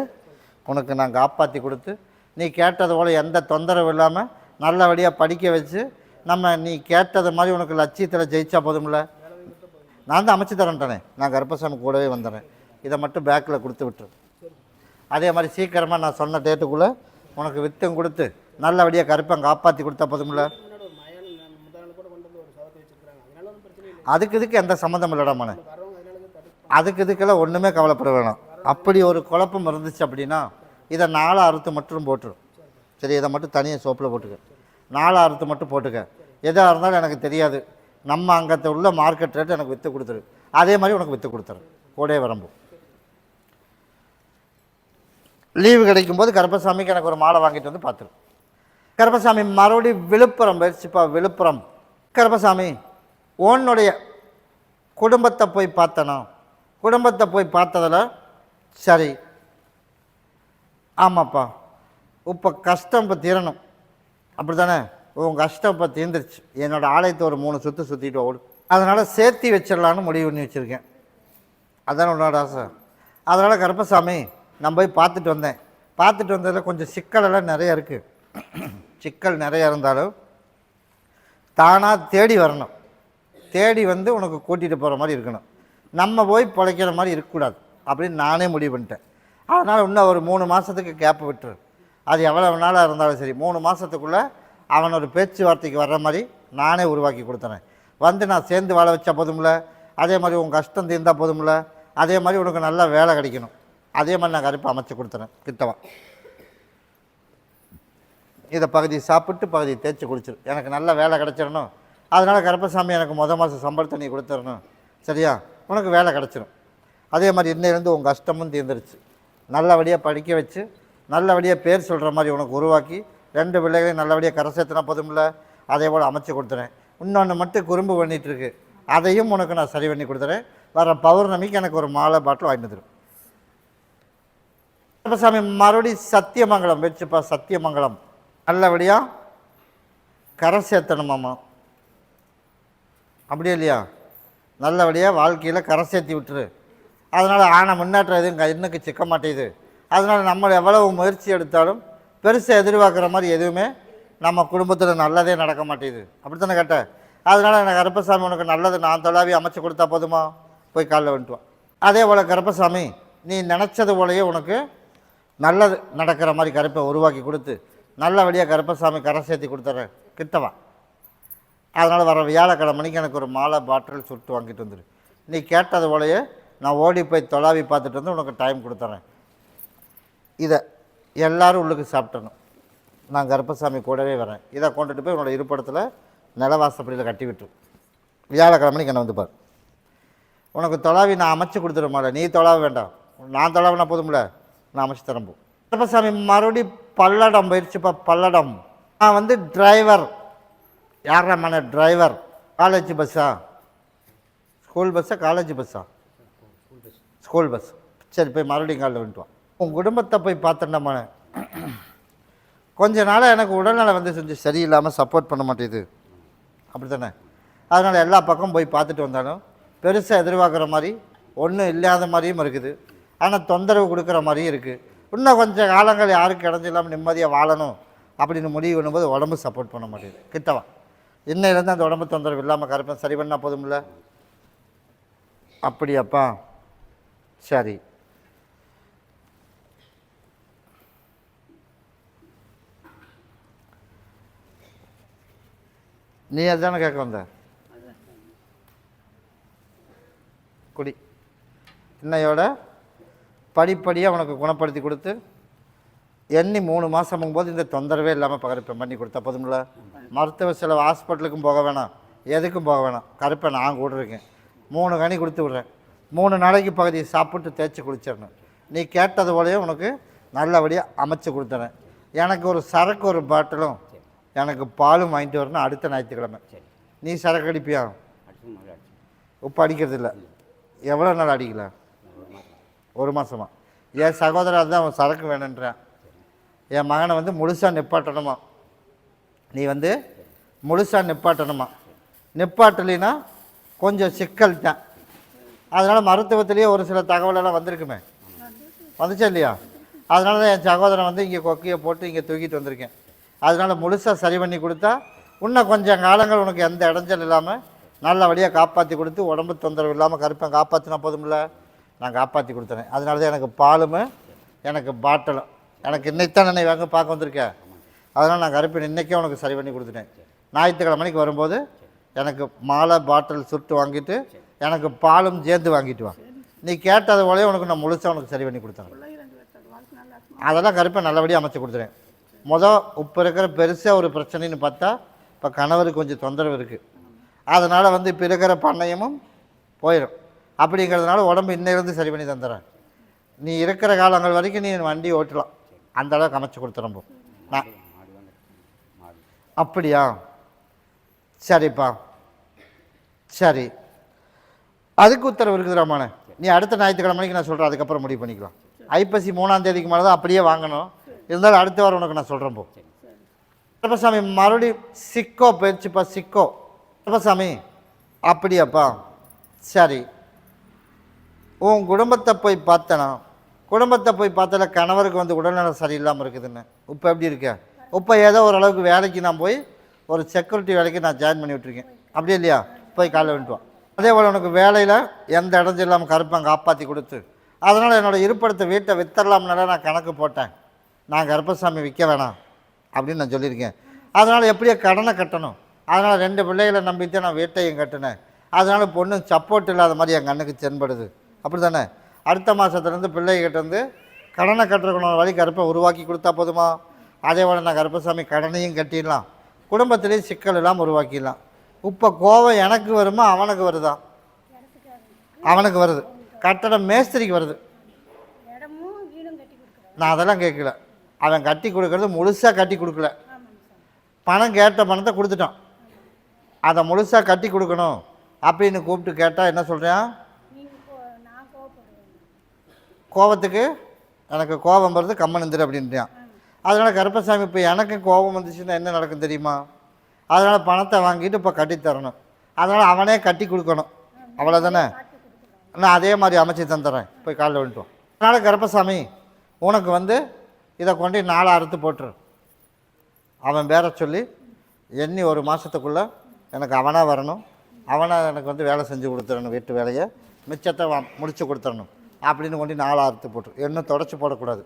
உனக்கு நான் காப்பாற்றி கொடுத்து நீ கேட்டது போல் எந்த தொந்தரவு இல்லாமல் நல்லபடியாக படிக்க வச்சு நம்ம நீ கேட்டது மாதிரி உனக்கு லட்சியத்தில் ஜெயிச்சா போதும்ல. நான் தான் அமைச்சு தரேன்ட்டானே. நான் கர்ப்பசாமி கூடவே வந்துடுறேன். இதை மட்டும் பேக்கில் கொடுத்து விட்டுரு. அதே மாதிரி சீக்கிரமாக நான் சொன்ன டேட்டுக்குள்ளே உனக்கு வித்தும் கொடுத்து நல்லபடியாக கருப்பன் காப்பாற்றி கொடுத்தா போதும்ல. இதுக்கு எந்த சம்மந்தம் இல்லடாமானே. இதுக்கெல்லாம் ஒன்றுமே கவலைப்பட வேணாம். அப்படி ஒரு குழப்பம் இருந்துச்சு அப்படின்னா இதை 4 அறுத்து மட்டும் போட்டுரும். சரி, இதை மட்டும் தனியாக சோப்பில் போட்டுக்க. 4 அறுத்து மட்டும் போட்டுக்க. எதாக இருந்தாலும் எனக்கு தெரியாது. நம்ம அங்கே உள்ள மார்க்கெட் ரேட்டு எனக்கு விற்று கொடுத்துரு. அதே மாதிரி உனக்கு விற்று கொடுத்துரு. கூடவே வரம்பு. லீவு கிடைக்கும்போது கருப்பசாமிக்கு எனக்கு ஒரு மாலை வாங்கிட்டு வந்து பார்த்துரு. கருப்பசாமி மறுபடி விழுப்புரம் பயிற்சிப்பா. விழுப்புரம் கருப்பசாமி உன்னுடைய குடும்பத்தை போய் பார்த்தனா. குடும்பத்தை போய் பார்த்ததில் சரி, ஆமாப்பா, இப்போ கஷ்டம் இப்போ தீரணும் அப்படி தானே. உன் கஷ்டம் இப்போ தீர்ந்துருச்சு. என்னோடய ஆலயத்தை ஒரு 3 சுற்று சுற்றிட்டு ஓடு. அதனால் சேர்த்தி வச்சிடலான்னு முடிவு பண்ணி வச்சுருக்கேன். அதான் உன்னோட ஆசை. அதனால் கருப்பசாமி நான் போய் பார்த்துட்டு வந்தேன். பார்த்துட்டு வந்ததில் கொஞ்சம் சிக்கலெல்லாம் நிறையா இருக்குது. சிக்கல் நிறையா இருந்தாலும் தானாக தேடி வரணும். தேடி வந்து உனக்கு கூட்டிகிட்டு போகிற மாதிரி இருக்கணும். நம்ம போய் பிழைக்கிற மாதிரி இருக்கக்கூடாது அப்படின்னு நானே முடிவு பண்ணிட்டேன். அதனால் இன்னும் ஒரு 3 மாதத்துக்கு கேப்பு விட்டுரு. அது எவ்வளோ நாளாக இருந்தாலும் சரி 3 மாதத்துக்குள்ளே அவன் ஒரு பேச்சுவார்த்தைக்கு வர்ற மாதிரி நானே உருவாக்கி கொடுத்துறேன். வந்து நான் சேர்ந்து வாழ வச்சா போதும்ல. அதே மாதிரி உன் கஷ்டம் தீர்ந்தால் போதும்ல. அதே மாதிரி உனக்கு நல்ல வேலை கிடைக்கணும். அதே மாதிரி நான் கருப்பை அமைச்சு கொடுத்துறேன். கிட்டவா இதை பகுதி சாப்பிட்டு பகுதி தேய்ச்சி குளிச்சிரு. எனக்கு நல்ல வேலை கிடச்சிடணும். அதனால் கருப்பசாமி எனக்கு மாதம் சம்பளத்தை நீ கொடுத்துடணும். சரியா? உனக்கு வேலை கிடச்சிடும். அதே மாதிரி இன்னையிலேருந்து உங்கள் கஷ்டமும் தீர்ந்துருச்சு. நல்லபடியாக படிக்க வச்சு நல்லபடியாக பேர் சொல்கிற மாதிரி உனக்கு உருவாக்கி 2 பிள்ளைகளையும் நல்லபடியாக கரை சேர்த்துனா போதும்ல. அதே போல் அமைச்சு கொடுத்துறேன். இன்னொன்று மட்டும் குறும்பு பண்ணிகிட்ருக்கு. அதையும் உனக்கு நான் சரி பண்ணி கொடுத்துறேன். வர பௌர்ணமிக்கு எனக்கு ஒரு மாலை பாட்டில் வாங்கிட்டு வந்துடும். கருப்பசாமி மறுபடி சத்தியமங்கலம் வச்சுப்பா. சத்தியமங்கலம் நல்லபடியாக கரை சேர்த்தணுமாம்மா. அப்படியே இல்லையா? நல்லபடியாக வாழ்க்கையில் கரை சேர்த்தி விட்டுரு. அதனால் ஆன முன்னேற்றம் எதுவும் இன்னுக்கு சிக்க மாட்டேங்குது. அதனால் நம்ம எவ்வளவு முயற்சி எடுத்தாலும் பெருசாக எதிர்பார்க்குற மாதிரி எதுவுமே நம்ம குடும்பத்தில் நல்லதே நடக்க மாட்டேங்குது. அப்படி தானே கேட்டேன். அதனால் எனக்கு கருப்பசாமி உனக்கு நல்லது நான் தொலாவி அமைச்சு கொடுத்தா போதுமா? போய் காலைல வந்துட்டுவான். அதே போல் கருப்பசாமி நீ நினச்சது போலயே உனக்கு நல்லது நடக்கிற மாதிரி கருப்பை உருவாக்கி கொடுத்து நல்லபடியாக கருப்பசாமி கரை சேர்த்தி கொடுத்துட்றேன். கிட்டவா. அதனால் வர வியாழக்கிழமைக்கு எனக்கு ஒரு மாலை பாட்டில் சுட்டு வாங்கிட்டு வந்துடு. நீ கேட்டது போலயே நான் ஓடி போய் தொலாவி பார்த்துட்டு வந்து உனக்கு டைம் கொடுத்துட்றேன். இதை எல்லோரும் உள்ளுக்கு சாப்பிட்டணும். நான் கருப்பசாமி கூடவே வரேன். இதை கொண்டுட்டு போய் உன்னோட இருப்பிடத்தில் நிலவாசப்படியில் கட்டி விட்டுரு. வியாழக்கிழமைக்கு என்ன வந்து பார். உனக்கு தொலாவி நான் அமைச்சு கொடுத்துட மாட்டேன். நீ தொலாவ வேண்டாம். நான் தொலாவினா போதும்ல. நான் அமைச்சு தரம்போ. கருப்பசாமி மறுபடி பல்லடம் போயிடுச்சுப்பா. பல்லடம் நான் வந்து டிரைவர். யாரா மன டிரைவர்? காலேஜ் பஸ்ஸா? ஸ்கூல் பஸ்ஸா காலேஜ் பஸ்ஸா? School bus. சரி, போய் மறுபடியும் காலையில் வந்துட்டுவான். உன் குடும்பத்தை போய் பார்த்தேன்டாம கொஞ்ச நாளாக எனக்கு உடல்நலை வந்து கொஞ்சம் சரியில்லாமல் சப்போர்ட் பண்ண மாட்டேது. அப்படி தானே? அதனால் எல்லா பக்கம் போய் பார்த்துட்டு வந்தாலும் பெருசாக எதிர்பார்க்குற மாதிரி ஒன்றும் இல்லாத மாதிரியும் இருக்குது. ஆனால் தொந்தரவு கொடுக்குற மாதிரியும் இருக்குது. இன்னும் கொஞ்சம் காலங்கள் யாருக்கு இடைஞ்சல் இல்லாமல் நிம்மதியாக வாழணும் அப்படின்னு முடிவு பண்ணும்போது உடம்பு சப்போர்ட் பண்ண மாட்டேங்குது. கிட்டவா இன்னையிலேருந்து அந்த உடம்பு தொந்தரவு இல்லாமல் கருப்பேன் சரி பண்ணால் போதும்ல. அப்படியாப்பா, சரி. நீ அதுதானே கேட்க வந்த குடி. இன்னையோட படிப்படியாக உனக்கு குணப்படுத்தி கொடுத்து எண்ணி 3 மாதம் போது இந்த தொந்தரவே இல்லாமல் கருப்பேன் பண்ணி கொடுத்தா போதும்ல. மருத்துவ செலவு ஹாஸ்பிட்டலுக்கும் போக வேணாம், எதுக்கும் போக வேணாம். கருப்பை நான் கூட இருக்கேன். 3 கனி கொடுத்து விட்றேன். 3 நாளைக்கு பகுதியை சாப்பிட்டு தேய்ச்சி குளிச்சிடணும். நீ கேட்டது போலயே உனக்கு நல்லபடியாக அமைச்சு கொடுத்துறேன். எனக்கு ஒரு சரக்கு ஒரு பாட்டிலும் எனக்கு பாலும் வாங்கிட்டு வரணும் அடுத்த ஞாயிற்றுக்கிழமை. நீ சரக்கு அடிப்பியா? உப்பு அடிக்கிறது இல்லை. எவ்வளோ நாள் அடிக்கல? 1 மாதமா? என் சகோதரர் தான் அவன் சரக்கு வேணுன்றான். என் மகனை வந்து முழுசாக நிப்பாட்டணுமா, நீ வந்து முழுசாக நிப்பாட்டணுமா. நிப்பாட்டலைன்னா கொஞ்சம் சிக்கல் தான். அதனால் மருத்துவத்திலேயே ஒரு சில தகவலெல்லாம் வந்திருக்குமே, வந்துச்சா இல்லையா? அதனால தான் என் சகோதரன் வந்து இங்கே கொக்கையை போட்டு இங்கே தூக்கிட்டு வந்திருக்கேன். அதனால் முழுசாக சரி பண்ணி கொடுத்தா இன்னும் கொஞ்சம் காலங்கள் உனக்கு எந்த இடைஞ்சல் இல்லாமல் நல்லபடியாக காப்பாற்றி கொடுத்து உடம்பு தொந்தரவு இல்லாமல் கருப்பேன் காப்பாற்றினா போதுமில்ல. நான் காப்பாற்றி கொடுத்துறேன். அதனால தான் எனக்கு பாலும் எனக்கு பாட்டிலும் எனக்கு இன்னைத்தான் என்னை வாங்க பார்க்க வந்திருக்கேன். அதனால் நான் கருப்பேன் இன்றைக்கே உனக்கு சரி பண்ணி கொடுத்துட்டேன். ஞாயிற்றுக்கிழமைக்கு வரும்போது எனக்கு மாலை பாட்டில் சுட்டு வாங்கிட்டு எனக்கு பாலும் சேர்ந்து வாங்கிட்டு வா. நீ கேட்டது போலே உனக்கு நான் முழுசாக உனக்கு சரி பண்ணி கொடுத்தேன். அதெல்லாம் கருப்பை நல்லபடியாக அமைச்சு கொடுத்துறேன். இப்போ இருக்கிற பெருசாக ஒரு பிரச்சனைன்னு பார்த்தா இப்போ கணவருக்கு கொஞ்சம் தொந்தரவு இருக்குது. அதனால் வந்து இப்போ இருக்கிற பண்ணையமும் போயிடும். அப்படிங்கிறதுனால உடம்பு இன்னையிலேருந்து சரி பண்ணி தந்துடுறேன். நீ இருக்கிற காலங்கள் வரைக்கும் நீ வண்டி ஓட்டலாம். அந்த அளவுக்கு அமைச்சு கொடுத்துறம்போ நான். அப்படியா? சரிப்பா, சரி. அதுக்கு உத்தரவு இருக்குது ராமானே. நீ அடுத்த ஞாயிற்றுக்கிழமைக்கு நான் சொல்கிறேன், அதுக்கப்புறம் முடிவு பண்ணிக்கலாம். ஐப்பசி 3ஆம் தேதிக்கு மேலே தான் அப்படியே வாங்கணும். இருந்தாலும் அடுத்த வாரம் உனக்கு நான் சொல்கிறேன். போ கருப்பசாமி மறுபடியும் சிக்கோ போயிடுச்சுப்பா. சிக்கோ கருப்பசாமி. அப்படியாப்பா, சரி. உன் குடும்பத்தை போய் பார்த்தனா? குடும்பத்தை போய் பார்த்தால கணவருக்கு வந்து உடல்நலம் சரியில்லாமல் இருக்குதுன்னு. இப்போ எப்படி இருக்க? இப்போ ஏதோ ஓரளவுக்கு வேலைக்கு நான் போய் ஒரு செக்யூரிட்டி வேலைக்கு நான் ஜாயின் பண்ணி விட்டுருக்கேன். அப்படியே இல்லையா? போய் காலைல வந்துட்டுவான். அதே போல் உனக்கு வேலையில் எந்த இடஞ்சல் இல்லாமல் கருப்பை காப்பாற்றி கொடுத்து அதனால் என்னோடய இருப்பிடத்தை வீட்டை வித்தரலாம்னால நான் கணக்கு போட்டேன். நான் கருப்பசாமி விற்க வேணாம் அப்படின்னு நான் சொல்லியிருக்கேன். அதனால் எப்படியோ கடனை கட்டணும். அதனால் 2 பிள்ளைகளை நம்பிட்டு நான் வீட்டையும் கட்டினேன். அதனால் பொண்ணு சப்போர்ட் இல்லாத மாதிரி என் கண்ணுக்கு தென்படுது. அப்படி தானே? அடுத்த மாதத்துலேருந்து பிள்ளைகிட்ட வந்து கடனை கட்டுறக்கணும் வழி கருப்பை உருவாக்கி கொடுத்தா போதுமா? அதே போல் நான் கருப்பசாமி கடனையும் கட்டிடலாம், குடும்பத்திலையும் சிக்கல் இல்லாமல் உருவாக்கிடலாம். இப்போ கோவம் எனக்கு வருமா அவனுக்கு வருதா? அவனுக்கு வருது. கட்டடம் மேஸ்திரிக்கு வருது. நான் அதெல்லாம் கேட்கல. அவன் கட்டி கொடுக்கறது முழுசாக கட்டி கொடுக்கல. பணம் கேட்ட பணத்தை கொடுத்துட்டான். அதை முழுசாக கட்டி கொடுக்கணும் அப்படின்னு கூப்பிட்டு கேட்டால் என்ன சொல்கிறேன்? கோபத்துக்கு எனக்கு கோபம் வருது, கம்மன் இருந்துரு அப்படின்ட்டான். அதனால் கருப்பசாமி இப்போ எனக்கு கோபம் வந்துச்சுன்னா என்ன நடக்கும் தெரியுமா? அதனால் பணத்தை வாங்கிட்டு இப்போ கட்டித்தரணும். அதனால் அவனே கட்டி கொடுக்கணும். அவ்வளோதானே? நான் அதே மாதிரி அமைச்சு தந்துடுறேன். போய் காலைல வந்துட்டோம். அதனால் கருப்பசாமி உனக்கு வந்து இதை கொண்டு 4 அறுத்து போட்டுரு. அவன் பேர சொல்லி எண்ணி 1 மாதத்துக்குள்ளே எனக்கு அவனாக வரணும். அவனாக எனக்கு வந்து வேலை செஞ்சு கொடுத்துடணும். வீட்டு வேலையை மிச்சத்தை முடித்து கொடுத்துடணும் அப்படின்னு கொண்டு 4 அறுத்து போட்டுரு. இன்னும் தொடச்சி போடக்கூடாது.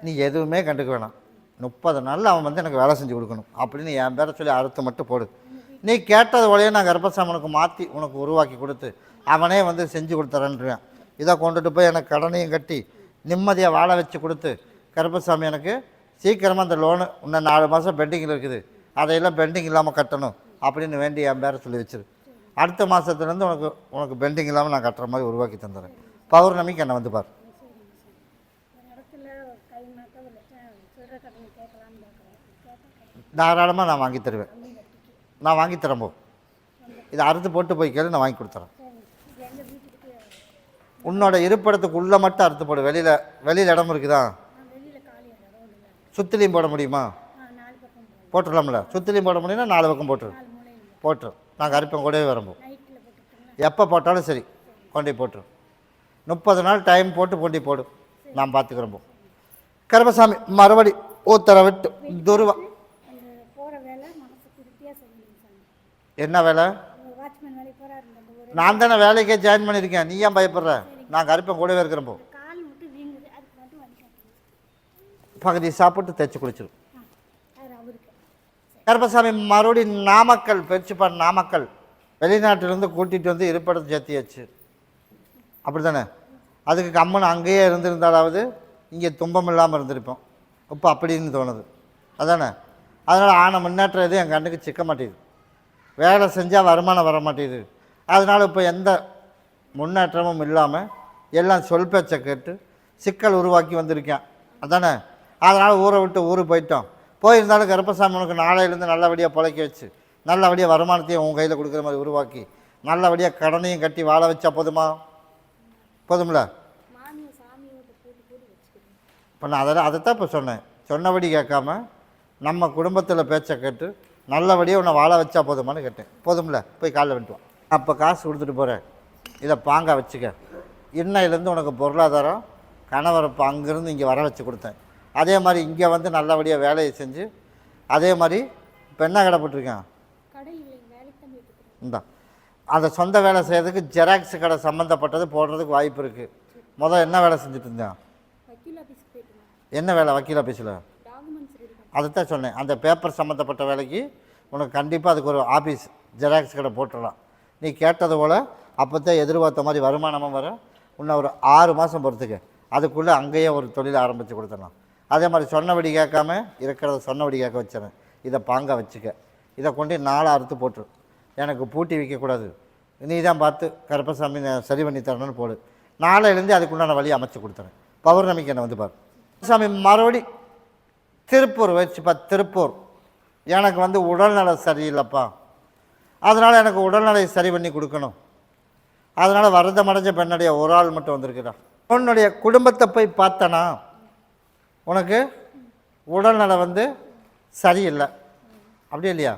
நீ எதுவுமே கண்டுக்க வேணாம். 30 நாளில் அவன் வந்து எனக்கு வேலை செஞ்சு கொடுக்கணும் அப்படின்னு என் பேரை சொல்லி அறுத்து மட்டும் போடு. நீ கேட்டது வழியே நான் கருப்பசாமி உனக்கு மாற்றி உனக்கு உருவாக்கி கொடுத்து அவனே வந்து செஞ்சு கொடுத்துறேன்றான். இதை கொண்டுட்டு போய் எனக்கு கடனையும் கட்டி நிம்மதியாக வாழ வச்சு கொடுத்து கருப்பசாமி எனக்கு சீக்கிரமாக அந்த லோனு இன்னும் 4 மாதம் பெண்டிங்கில் இருக்குது, அதையெல்லாம் பெண்டிங் இல்லாமல் கட்டணும் அப்படின்னு வேண்டி என் பேரை சொல்லி வச்சிரு. அடுத்த மாதத்துலேருந்து உனக்கு பெண்டிங் இல்லாமல் நான் கட்டுற மாதிரி உருவாக்கி தந்துடுறேன். பௌர்ணமிக்கு என்னை வந்து பார். தாராளமாக நான் வாங்கி தருவேன். நான் வாங்கி தரம்போ இதை அறுத்து போட்டு போய் கேளு, நான் வாங்கி கொடுத்துறேன். உன்னோட இருப்பிடத்துக்குள்ளே மட்டும் அறுத்து போடு. வெளியில் இடம் இருக்குதா? சுத்திலையும் போட முடியுமா? போட்டுடலாம்ல. சுத்திலையும் போட முடியும்னா 4 பக்கம் போட்டுரு. நான் கருப்பேன் கூடவே வரம்போ. எப்போ போட்டாலும் சரி கொண்டு போட்டுரு. 30 நாள் டைம் போட்டு கொண்டு போடு, நான் பார்த்துக்கிறேன். போ கருப்பசாமி மறுபடி உத்தரவிட்டு துருவா. என்ன வேலை? நான் தானே வேலைக்கே ஜாயின் பண்ணியிருக்கேன், நீ ஏன் பயப்படுற? நான் கருப்பன் கூடவே இருக்கிறப்போ பகுதி சாப்பிட்டு தேய்ச்சி குளிச்சிடும். கருப்பசாமி மறுபடி நாமக்கல் பெருச்சுப்பான். நாமக்கல் வெளிநாட்டிலேருந்து கூட்டிகிட்டு வந்து இருப்பிடத்தை சேர்த்தியாச்சு, அப்படி தானே? அதுக்கு கம்மன் அங்கேயே இருந்திருந்தாலாவது இங்கே துன்பம் இல்லாமல் இருந்திருப்போம். இப்போ அப்படின்னு தோணுது, அதானே? அதனால் ஆன முன்னேற்றம் எதுவும் என் கண்ணுக்கு சிக்க மாட்டேங்குது. வேலை செஞ்சால் வருமானம் வர மாட்டேங்குது. அதனால் இப்போ எந்த முன்னேற்றமும் இல்லாமல் எல்லாம் சொல் பேச்சை கேட்டு சிக்கல் உருவாக்கி வந்திருக்கேன், அதானே? அதனால் ஊரை விட்டு ஊருக்கு போயிட்டோம். போயிருந்தாலும் கருப்பசாமி உனக்கு நாளையிலேருந்து நல்லபடியாக பிழைக்க வச்சு நல்லபடியாக வருமானத்தையும் உன் கையில் கொடுக்குற மாதிரி உருவாக்கி நல்லபடியாக கடனையும் கட்டி வாழ வச்சா போதுமா? போதும்ல? இப்போ நான் அதைத்தான் இப்போ சொன்னேன். சொன்னபடி கேட்காம நம்ம குடும்பத்தில் பேச்சை கேட்டு நல்லபடியாக உன்னை வாழ வச்சா போதுமானு கேட்டேன். போதும்ல? போய் காலைல வந்துட்டுவான். அப்போ காசு கொடுத்துட்டு போகிறேன், இதை பாங்க வச்சுக்க. இன்னையிலேருந்து உனக்கு பொருளாதாரம் கணவரை இப்போ அங்கேருந்து இங்கே வர வச்சு கொடுத்தேன். அதே மாதிரி இங்கே வந்து நல்லபடியாக வேலையை செஞ்சு அதே மாதிரி இப்போ என்ன கடை போட்டிருக்கேன்? இந்தா அந்த சொந்த வேலை செய்கிறதுக்கு ஜெராக்ஸ் கடை சம்மந்தப்பட்டது போடுறதுக்கு வாய்ப்பு இருக்குது. முதல் என்ன வேலை செஞ்சுட்டு இருந்தேன்? என்ன வேலை? வக்கீல் ஆஃபீஸில். அதைத்தான் சொன்னேன், அந்த பேப்பர் சம்மந்தப்பட்ட வேலைக்கு உனக்கு கண்டிப்பாக அதுக்கு ஒரு ஆஃபீஸ் ஜெராக்ஸ் கடை போட்டுடலாம். நீ கேட்டது போல் அப்போ தான் எதிர்பார்த்த மாதிரி வருமானமும் வர. இன்னும் ஒரு 6 மாதம் பொறுத்துக்க, அதுக்குள்ளே அங்கேயே ஒரு தொழிலை ஆரம்பித்து கொடுத்துடலாம். அதே மாதிரி சொன்னபடி கேட்காம இருக்கிறத சொன்னபடி கேட்க வச்சிடறேன். இதை பாங்க வச்சுக்க. இதை கொண்டு 4 அறுத்து போட்டுரு. எனக்கு பூட்டி வைக்கக்கூடாது, நீ தான் பார்த்து கருப்பசாமி சரி பண்ணி தரணும்னு போடு. நாளையிலேருந்து அதுக்குண்டான வழியை அமைச்சு கொடுத்துறேன். பௌர்ணமிக்கு என்னை வந்து பாரு. சாமி மறுபடி திருப்பூர் வச்சுப்பா. திருப்பூர் எனக்கு வந்து உடல்நலை சரியில்லைப்பா, அதனால் எனக்கு உடல்நிலை சரி பண்ணி கொடுக்கணும். அதனால் வருத்தமடைஞ்ச பெண்ணுடைய ஒரு ஆள் மட்டும் வந்திருக்கிறான். உன்னுடைய குடும்பத்தை போய் பார்த்தனா உனக்கு உடல்நலை வந்து சரியில்லை, அப்படி இல்லையா?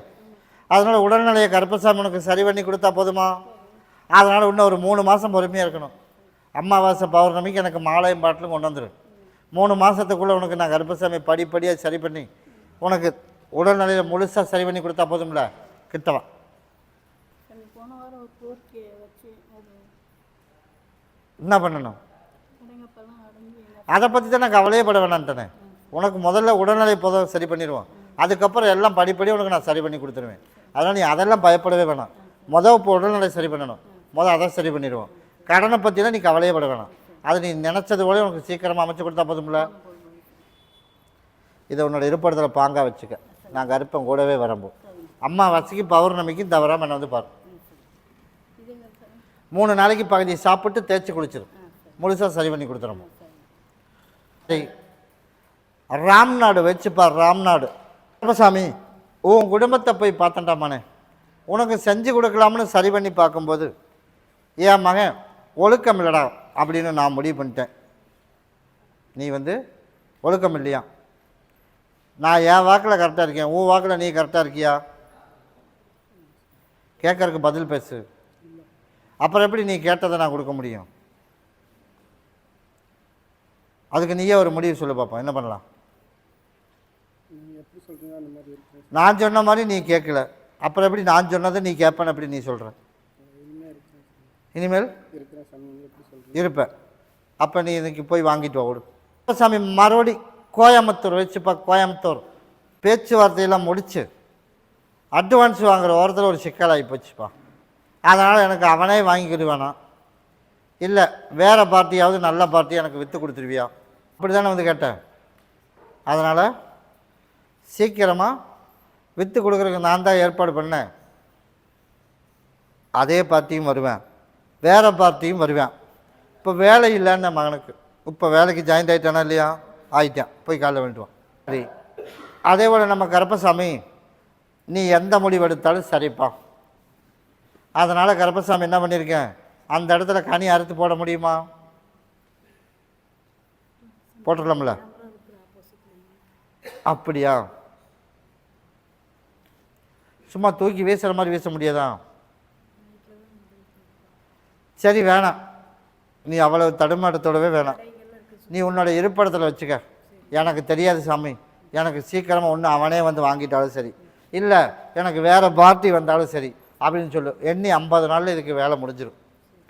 அதனால் உடல்நிலையை கருப்பசாமி உனக்கு சரி பண்ணி கொடுத்தா போதுமா? அதனால் இன்னும் ஒரு 3 மாதம் பொறுமையாக இருக்கணும். அமாவாசை பௌர்ணமிக்கு எனக்கு மாலையும் பாட்டிலும் கொண்டு வந்துடும். 3 மாதத்துக்குள்ளே உனக்கு நான் கருப்பசாமி படிப்படியாக சரி பண்ணி உனக்கு உடல்நிலையை முழுசாக சரி பண்ணி கொடுத்தா போதும்ல? கிட்டவா. என்ன பண்ணணும்? அதை பற்றி தான் நான் கவலையே பட வேணான்ட்டேனே. உனக்கு முதல்ல உடல்நிலை சரி பண்ணிடுவோம், அதுக்கப்புறம் எல்லாம் படிப்படியாக உனக்கு நான் சரி பண்ணி கொடுத்துருவேன். அதனால் நீ அதெல்லாம் பயப்படவே வேணாம். இப்போ உடல்நிலை சரி பண்ணணும், அதை சரி பண்ணிடுவோம். கடனை பற்றிலாம் நீ கவலையே பட வேணாம். அதை நீ நினச்சது போல உனக்கு சீக்கிரமாக அமைச்சு கொடுத்தா போதும்ல? இதை உன்னோட இருப்பிடத்தில் பாங்காக வச்சுக்க. நான் கருப்பன் கூடவே வரம்போ. அம்மாவாசைக்கு பௌர்ணமிக்கும் தவறாமல் என்னை வந்து பாரு. 3 நாளைக்கு பகுதி சாப்பிட்டு தேய்ச்சி குளிச்சிடும், முழுசாக சரி பண்ணி கொடுத்துறோம். சரி, ராம்நாடு வச்சுப்பார். ராம்நாடு கருப்பசாமி உன் குடும்பத்தை போய் பார்த்தண்டாமானே, உனக்கு செஞ்சு கொடுக்கலாம்னு சரி பண்ணி பார்க்கும்போது என் மகன் ஒழுக்கம் இல்லைடா அப்படின்னு நான் முடிவு பண்ணிட்டேன். நீ வந்து ஒழுக்கம் இல்லையா? நான் என் வாக்கில் கரெக்டாக இருக்கேன், உன் வாக்கில் நீ கரெக்டாக இருக்கியா? கேட்கறதுக்கு பதில் பேசு. அப்புறம் எப்படி நீ கேட்டதை நான் கொடுக்க முடியும்? அதுக்கு நீயே ஒரு முடிவு சொல்லு பார்ப்போம், என்ன பண்ணலாம்? நான் சொன்ன மாதிரி நீ கேட்கல, அப்புறம் எப்படி நான் சொன்னதை நீ கேட்பேன்னு எப்படி நீ சொல்கிற? இனிமேல் இருப்ப. அப்போ நீ இன்னைக்கு போய் வாங்கிட்டு வா விடு. சாமி மறுபடி கோயம்புத்தூர் வச்சுப்பா. கோயம்புத்தூர் பேச்சுவார்த்தையெல்லாம் முடித்து அட்வான்ஸ் வாங்குகிற ஓரத்தில் ஒரு சிக்கலாகி போச்சுப்பா. அதனால் எனக்கு அவனே வாங்கிக்கிடுவானா, இல்லை வேறு பார்ட்டியாவது நல்ல பார்ட்டி எனக்கு விற்று கொடுத்துருவியா? அப்படி தானே வந்து கேட்டேன். அதனால் சீக்கிரமாக விற்று கொடுக்குறதுக்கு நான் தான் ஏற்பாடு பண்ணேன். அதே பார்ட்டியும் வருவேன், வேறு பார்ட்டியும் வருவேன். இப்போ வேலை இல்லைன்னு மகனுக்கு, இப்போ வேலைக்கு ஜாயின்ட் ஆகிட்டானா இல்லையா? ஆகிட்டான், போய் காலைல வேண்டுவான். சரி, அதே போல் நம்ம கருப்பசாமி நீ எந்த முடிவெடுத்தாலும் சரிப்பா. அதனால் கருப்பசாமி என்ன பண்ணியிருக்கேன், அந்த இடத்துல கனி அறுத்து போட முடியுமா? போட்டுடலாம்ல? அப்படியா? சும்மா தூக்கி வீசுகிற மாதிரி வீச முடியாதா? சரி வேணாம், நீ அவ்வளவு தடுமாட்டத்தோடவே வேணாம், நீ உன்னோட இருப்பிடத்தில் வச்சுக்க, எனக்கு தெரியாது சாமி, எனக்கு சீக்கிரமாக ஒன்று அவனே வந்து வாங்கிட்டாலும் சரி, இல்லை எனக்கு வேறு பார்ட்டி வந்தாலும் சரி அப்படின்னு சொல்லு. எண்ணி 50 நாளில் இதுக்கு வேலை முடிஞ்சிடும்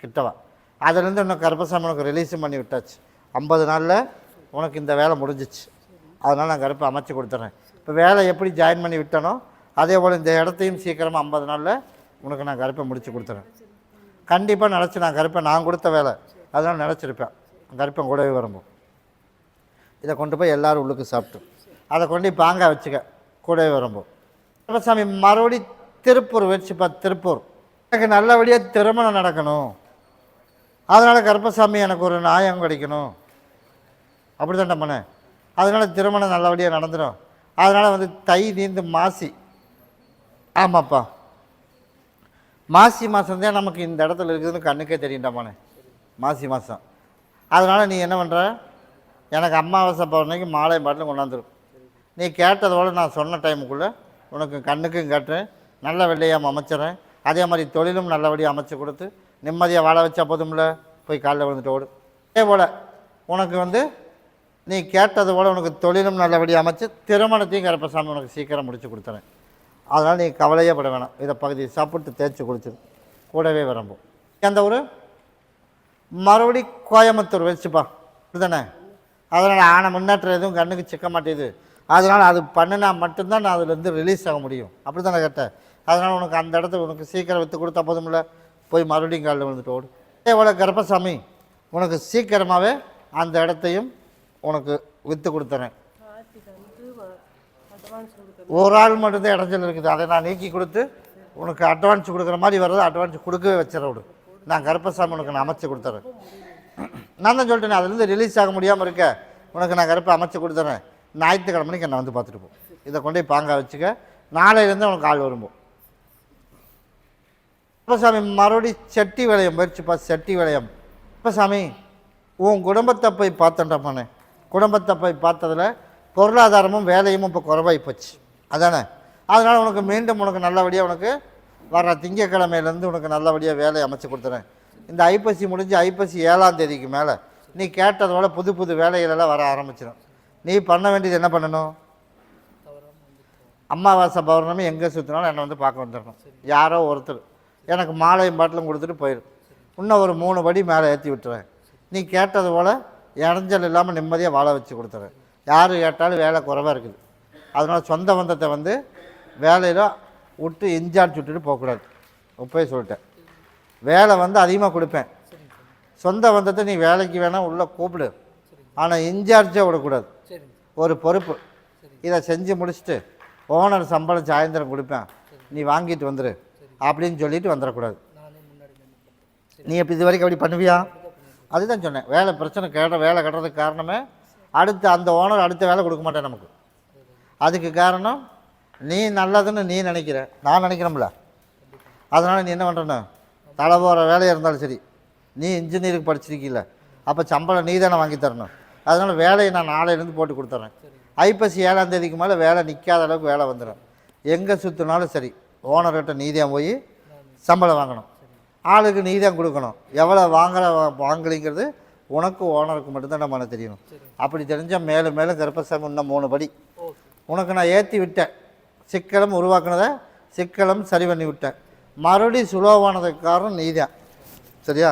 கிட்டவா. அதுலேருந்து இன்னும் கருப்பசாமி உனக்கு ரிலீஸும் பண்ணி விட்டாச்சு. 50 நாளில் உனக்கு இந்த வேலை முடிஞ்சிச்சு. அதனால் நான் கருப்பை அமைச்சு கொடுத்துட்றேன். இப்போ வேலை எப்படி ஜாயின் பண்ணி விட்டனோ அதே போல் இந்த இடத்தையும் சீக்கிரமாக 50 நாளில் உனக்கு நான் கருப்பை முடித்து கொடுத்துறேன். கண்டிப்பாக நினச்சி நான் கருப்பை நான் கொடுத்த வேலை அதனால் நினச்சிருப்பேன். கருப்பை கூடவே வரும்போது இதை கொண்டு போய் எல்லோரும் உள்ளுக்கு சாப்பிட்டு அதை கொண்டு பாங்க வச்சுக்க கூடவே வரும்போது. கருப்பசாமி மறுபடி திருப்பூர் வச்சுப்பா. திருப்பூர் எனக்கு நல்லபடியாக திருமணம் நடக்கணும், அதனால் கருப்பசாமி எனக்கு ஒரு நியாயம் கிடைக்கணும் அப்படி தான் பண்ண. அதனால் திருமணம் நல்லபடியாக நடந்துடும். அதனால் வந்து தை நீந்து மாசி, ஆமாப்பா மாசி மாதம்தான் நமக்கு இந்த இடத்துல இருக்குதுன்னு கண்ணுக்கே தெரியுண்டாமாண்ணே, மாசி மாதம். அதனால் நீ என்ன பண்ணுற, எனக்கு அமாவாசை பௌர்ணமிக்கு மாலை பாட்டிலும் கொண்டாந்துடும். நீ கேட்டதோடு நான் சொன்ன டைமுக்குள்ளே உனக்கு கண்ணுக்கும் கேட்டுறேன், நல்ல வெள்ளையாக அமைச்சிட்றேன். அதே மாதிரி தொழிலும் நல்லபடியாக அமைச்சு கொடுத்து நிம்மதியாக வாழ வச்சா போதும்ல, போய் காலையில் விழுந்துட்டு ஓடு. அதே போல் உனக்கு வந்து நீ கேட்டது போல் உனக்கு தொழிலும் நல்லபடியாக அமைச்சு திருமணத்தையும் கருப்பசாமி உனக்கு சீக்கிரம் முடித்து கொடுத்துறேன். அதனால் நீ கவலையே பட வேணாம். இதை பகுதி சாப்பிட்டு தேய்ச்சி குளிச்சிரு கூடவே வரம்போம். எந்த ஊர்? மறுபடி கோயம்புத்தூர் வச்சுப்பா இதுதானே. அதனால் ஆன முன்னேற்றம் எதுவும் கண்ணுக்கு சிக்க மாட்டேது. அதனால் அது பண்ணினா மட்டும்தான் நான் அதுலேருந்து ரிலீஸ் ஆக முடியும். அப்படி தானே கேட்டேன். அதனால் உனக்கு அந்த இடத்த உனக்கு சீக்கிரம் விற்று கொடுத்தா போதும்ல, போய் மறுபடியும் காலில் விழுந்துட்டு ஓடு. அதே போல் கருப்பசாமி உனக்கு சீக்கிரமாகவே அந்த இடத்தையும் உனக்கு விற்று கொடுத்துறேன். ஒரு ஆள் மட்டும்தான் இடைஞ்சல் இருக்குது, அதை நான் நீக்கி கொடுத்து உனக்கு அட்வான்ஸ் கொடுக்குற மாதிரி வர்றது அட்வான்ஸ் கொடுக்கவே வச்சிட விடு. நான் கருப்பசாமி உனக்கு நான் அமைச்சு கொடுத்துறேன். நான் தான் சொல்லிட்டேன், அதுலேருந்து ரிலீஸ் ஆக முடியாமல் இருக்க உனக்கு நான் கருப்பை அமைச்சு கொடுத்துறேன். ஞாயிற்றுக்கிழமைக்கு என்னை வந்து பார்த்துட்டு போ. இதை கொண்டு போய் பாங்க வச்சுக்க, நாளையிலேருந்து உனக்கு ஆள் வரும்போது. கருப்பசாமி மறுபடி செட்டி விளையம் போயிடுச்சுப்பா. செட்டி விளையம் கருப்பசாமி உன் குடும்பத்தை போய் பார்த்தேன்டாப்பானே. குடும்பத்தை போய் பார்த்ததில் பொருளாதாரமும் வேலையும் இப்போ குறைவாகி போச்சு அதானே. அதனால் உனக்கு மீண்டும் உனக்கு நல்லபடியாக உனக்கு வர்ற திங்கக்கிழமையிலேருந்து உனக்கு நல்லபடியாக வேலையை அமைச்சு கொடுத்துறேன். இந்த ஐப்பசி முடிஞ்சு ஐப்பசி 7ஆம் தேதிக்கு மேலே நீ கேட்டதோட புது புது வேலைகளெல்லாம் வர ஆரம்பிச்சிடும். நீ பண்ண வேண்டியது என்ன பண்ணணும், அமாவாசை பௌர்ணமி எங்கே சுற்றினாலும் என்னை வந்து பார்க்க வந்துடணும். யாரோ ஒருத்தர் எனக்கு மாலையும் பாட்டிலும் கொடுத்துட்டு போயிடும். இன்னும் ஒரு 3 படி மேலே ஏற்றி விட்டுறேன். நீ கேட்டது போல் இடைஞ்சல் இல்லாமல் நிம்மதியாக வாழ வச்சு கொடுத்துறேன். யார் கேட்டாலும் வேலை குறைவாக இருக்குது. அதனால் சொந்த பந்தத்தை வந்து வேலையில் விட்டு இன்சார்ஜ் விட்டுட்டு போகக்கூடாது. இப்போயே சொல்லிட்டேன், வேலை வந்து அதிகமாக கொடுப்பேன். சொந்த பந்தத்தை நீ வேலைக்கு வேணால் உள்ளே கூப்பிடு, ஆனால் இன்சார்ஜாக விடக்கூடாது. ஒரு பொறுப்பு, இதை செஞ்சு முடிச்சுட்டு ஓனர் சம்பளம் சாயந்தரம் கொடுப்பேன், நீ வாங்கிட்டு வந்துடு அப்படின்னு சொல்லிட்டு வந்துடக்கூடாது. நீ இப்போ இது வரைக்கும் அப்படி பண்ணுவியா? அதுதான் சொன்னேன், வேலை பிரச்சனை வேலை கட்டுறதுக்கு காரணமே அடுத்து அந்த ஓனர் அடுத்த வேலை கொடுக்க மாட்டேன் நமக்கு. அதுக்கு காரணம் நீ நல்லதுன்னு நீ நினைக்கிற, நான் நினைக்கிறோம்ல. அதனால் நீ என்ன பண்ணுறேன்னு தலை போகிற வேலையாக இருந்தாலும் சரி, நீ இன்ஜினியருக்கு படிச்சிருக்கீல்ல, அப்போ சம்பளம் நீ தானே வாங்கி தரணும். அதனால் வேலையை நான் நாளையிலேருந்து போட்டு கொடுத்துட்றேன். ஐப்பசி 7ஆம் தேதிக்கு மேலே வேலை நிற்காத அளவுக்கு வேலை வந்துடும். எங்கே சுற்றினாலும் சரி ஓனர்கிட்ட நீ தான் போய் சம்பளம் வாங்கணும், ஆளுக்கு நீ தான் கொடுக்கணும். எவ்வளோ வாங்கலிங்கிறது உனக்கு ஓனருக்கு மட்டும்தான் நம்ம தெரியணும். அப்படி தெரிஞ்சால் மேலும் மேலும் கருப்பசாமி இன்னும் 3 படி உனக்கு நான் ஏற்றி விட்டேன். சிக்கலும் உருவாக்குனதை சிக்கலும் சரி பண்ணி விட்டேன். மறுபடியும் சுலோவானதுக்கு காரணம் நீ தான், சரியா?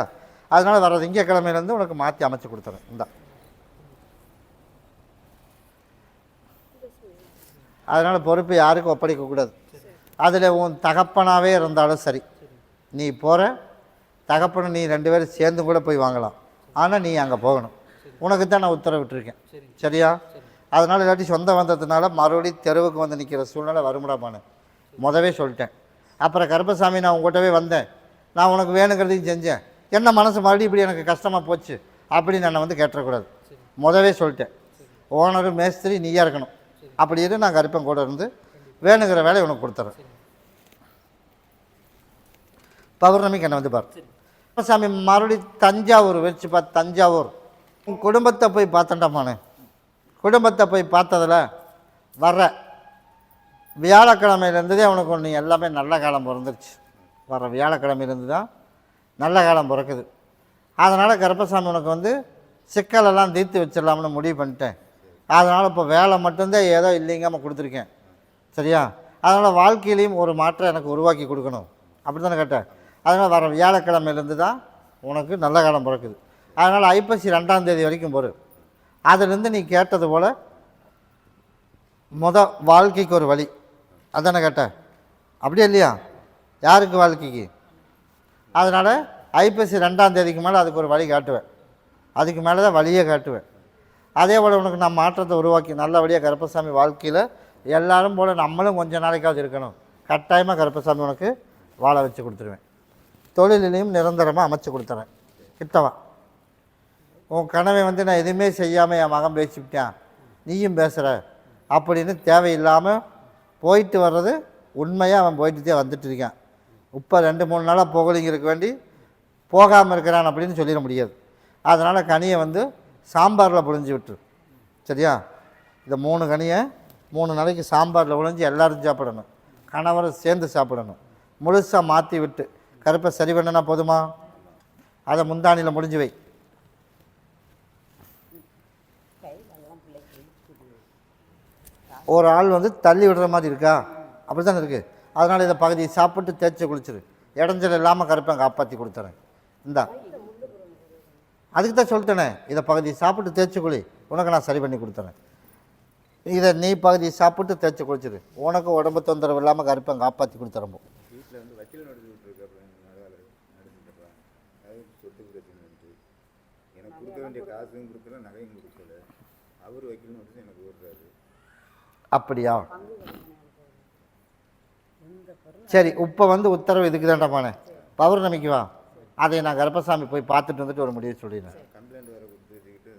அதனால் வர திங்கக்கிழமையிலேருந்து உனக்கு மாற்றி அமைச்சு கொடுத்துறேன். இந்தா, அதனால் பொறுப்பு யாருக்கும் ஒப்படைக்கக்கூடாது. அதில் உன் தகப்பனாகவே இருந்தாலும் சரி, நீ போகிற தகப்பனை நீ 2 பேரும் சேர்ந்து கூட போய் வாங்கலாம். ஆனால் நீ அங்கே போகணும். உனக்கு தான் நான் உத்தரவிட்டிருக்கேன், சரியா? அதனால் இல்லாட்டி சொந்த வந்ததுனால மறுபடியும் தெருவுக்கு வந்து நிற்கிற சூழ்நிலை வருமுடாமான்னு முதவே சொல்லிட்டேன். அப்புறம் கருப்பசாமி நான் உங்கள்கிட்டவே வந்தேன், நான் உனக்கு வேணுங்கிறதையும் செஞ்சேன், என்ன மனசு மறுபடியும் இப்படி எனக்கு கஷ்டமாக போச்சு அப்படின்னு என்னை வந்து கேட்டுறக்கூடாது. முதவே சொல்லிட்டேன், ஓனரு மேஸ்திரி நீயாக இருக்கணும். அப்படி இருந்து நான் கருப்பன் கூட இருந்து வேணுங்கிற வேலையை உனக்கு கொடுத்துட்றேன். பௌர்ணமிக்கு என்னை வந்து பாரு. கருப்பசாமி மறுபடியும் தஞ்சாவூர் வச்சுப்பா. தஞ்சாவூர் உன் குடும்பத்தை போய் பார்த்தேன்டாமானே. குடும்பத்தை போய் பார்த்ததில் வர்ற வியாழக்கிழமையிலேருந்தே உனக்கு ஒன்று எல்லாமே நல்ல காலம் பிறந்துருச்சு. வர்ற வியாழக்கிழமையிலேருந்து தான் நல்ல காலம் பிறக்குது. அதனால் கருப்பசாமி உனக்கு வந்து சிக்கலெல்லாம் தீர்த்து வச்சிடலாம்னு முடிவு பண்ணிட்டேன். அதனால் இப்போ வேலை மட்டும்தான் ஏதோ இல்லைங்காமல் கொடுத்துருக்கேன். சரியா? அதனால் வாழ்க்கையிலையும் ஒரு மாற்றம் எனக்கு உருவாக்கி கொடுக்கணும். அப்படி தானே கேட்டேன். அதனால் வர வியாழக்கிழமையிலேருந்து தான் உனக்கு நல்ல காலம் பிறக்குது. அதனால் ஐப்பசி 2ஆம் தேதி வரைக்கும் பொறு. அதிலேருந்து நீ கேட்டது போல் வாழ்க்கைக்கு ஒரு வழி. அதானே கேட்டேன். அப்படியே இல்லையா? யாருக்கு வாழ்க்கைக்கு? அதனால் ஐப்பசி 2ஆம் தேதிக்கு மேலே அதுக்கு ஒரு வழி காட்டுவேன். அதுக்கு மேலே தான் வழியே காட்டுவேன். அதே போல் உனக்கு நான் மாற்றத்தை உருவாக்கி நல்லபடியாக கருப்பசாமி வாழ்க்கையில் எல்லோரும் போல் நம்மளும் கொஞ்சம் நாளைக்காவது இருக்கணும். கட்டாயமாக கருப்பசாமி உனக்கு வாழ வச்சு கொடுத்துருவேன். தொழிலையும் நிரந்தரமாக அமைச்சு கொடுத்துறேன். கிட்டவா உன் கனவை வந்து நான் எதுவுமே செய்யாமல் என் மகன் பேசிவிட்டேன், நீயும் பேசுகிற அப்படின்னு தேவையில்லாமல் போயிட்டு வர்றது உண்மையாக அவன் போயிட்டுதே வந்துட்டு இருக்கான். இப்போ 2-3 நாளாக புகழிங்கிறதுக்கு வேண்டி போகாமல் இருக்கிறான் அப்படின்னு சொல்லிட முடியாது. அதனால் கனியை வந்து சாம்பாரில் புழிஞ்சு விட்டுரு. சரியா? இந்த 3 கனியை 3 நாளைக்கு சாம்பாரில் புழிஞ்சு எல்லோரும் சாப்பிடணும். கணவரை சேர்ந்து சாப்பிடணும். முழுசாக மாற்றி விட்டு கருப்பை சரி பண்ணனா போதுமா? அதை முந்தானியில் முடிஞ்சு வை. ஒரு ஆள் வந்து தள்ளி விடுற மாதிரி இருக்கா? அப்படி தானே இருக்குது. அதனால் இதை பகுதியை சாப்பிட்டு தேய்ச்சி குளிச்சிரு. இடைஞ்சல் இல்லாமல் கருப்பை காப்பாற்றி கொடுத்துறேன். இந்தா அதுக்கு தான் சொல்லிட்டேனே, இதை பகுதியை சாப்பிட்டு தேய்ச்சி குளி, உனக்கு நான் சரி பண்ணி கொடுத்துறேன். இதை நீ பகுதியை சாப்பிட்டு தேய்ச்சி குளிச்சிரு, உனக்கு உடம்பு தொந்தரவு இல்லாமல் கருப்பை காப்பாற்றி கொடுத்துறப்போ. வீட்டில் வந்து வக்கீல் சொத்து பிரச்சனை எனக்கு கொடுக்க வேண்டிய காசும் கொடுக்கல, நகையும் கொடுக்கல. அவர் வக்கீல் வந்து எனக்கு ஓடுறாரு. அப்படியா? சரி, இப்போ வந்து உத்தரவு இதுக்கு தான்டாமானே, பௌர்ணமிக்கு வா. அதை நான் கருப்பசாமி போய் பார்த்துட்டு வந்துட்டு ஒரு முடிவு சொல்லிடுறேன். கம்ப்ளைண்ட் வேறு கொடுத்துக்கிட்டு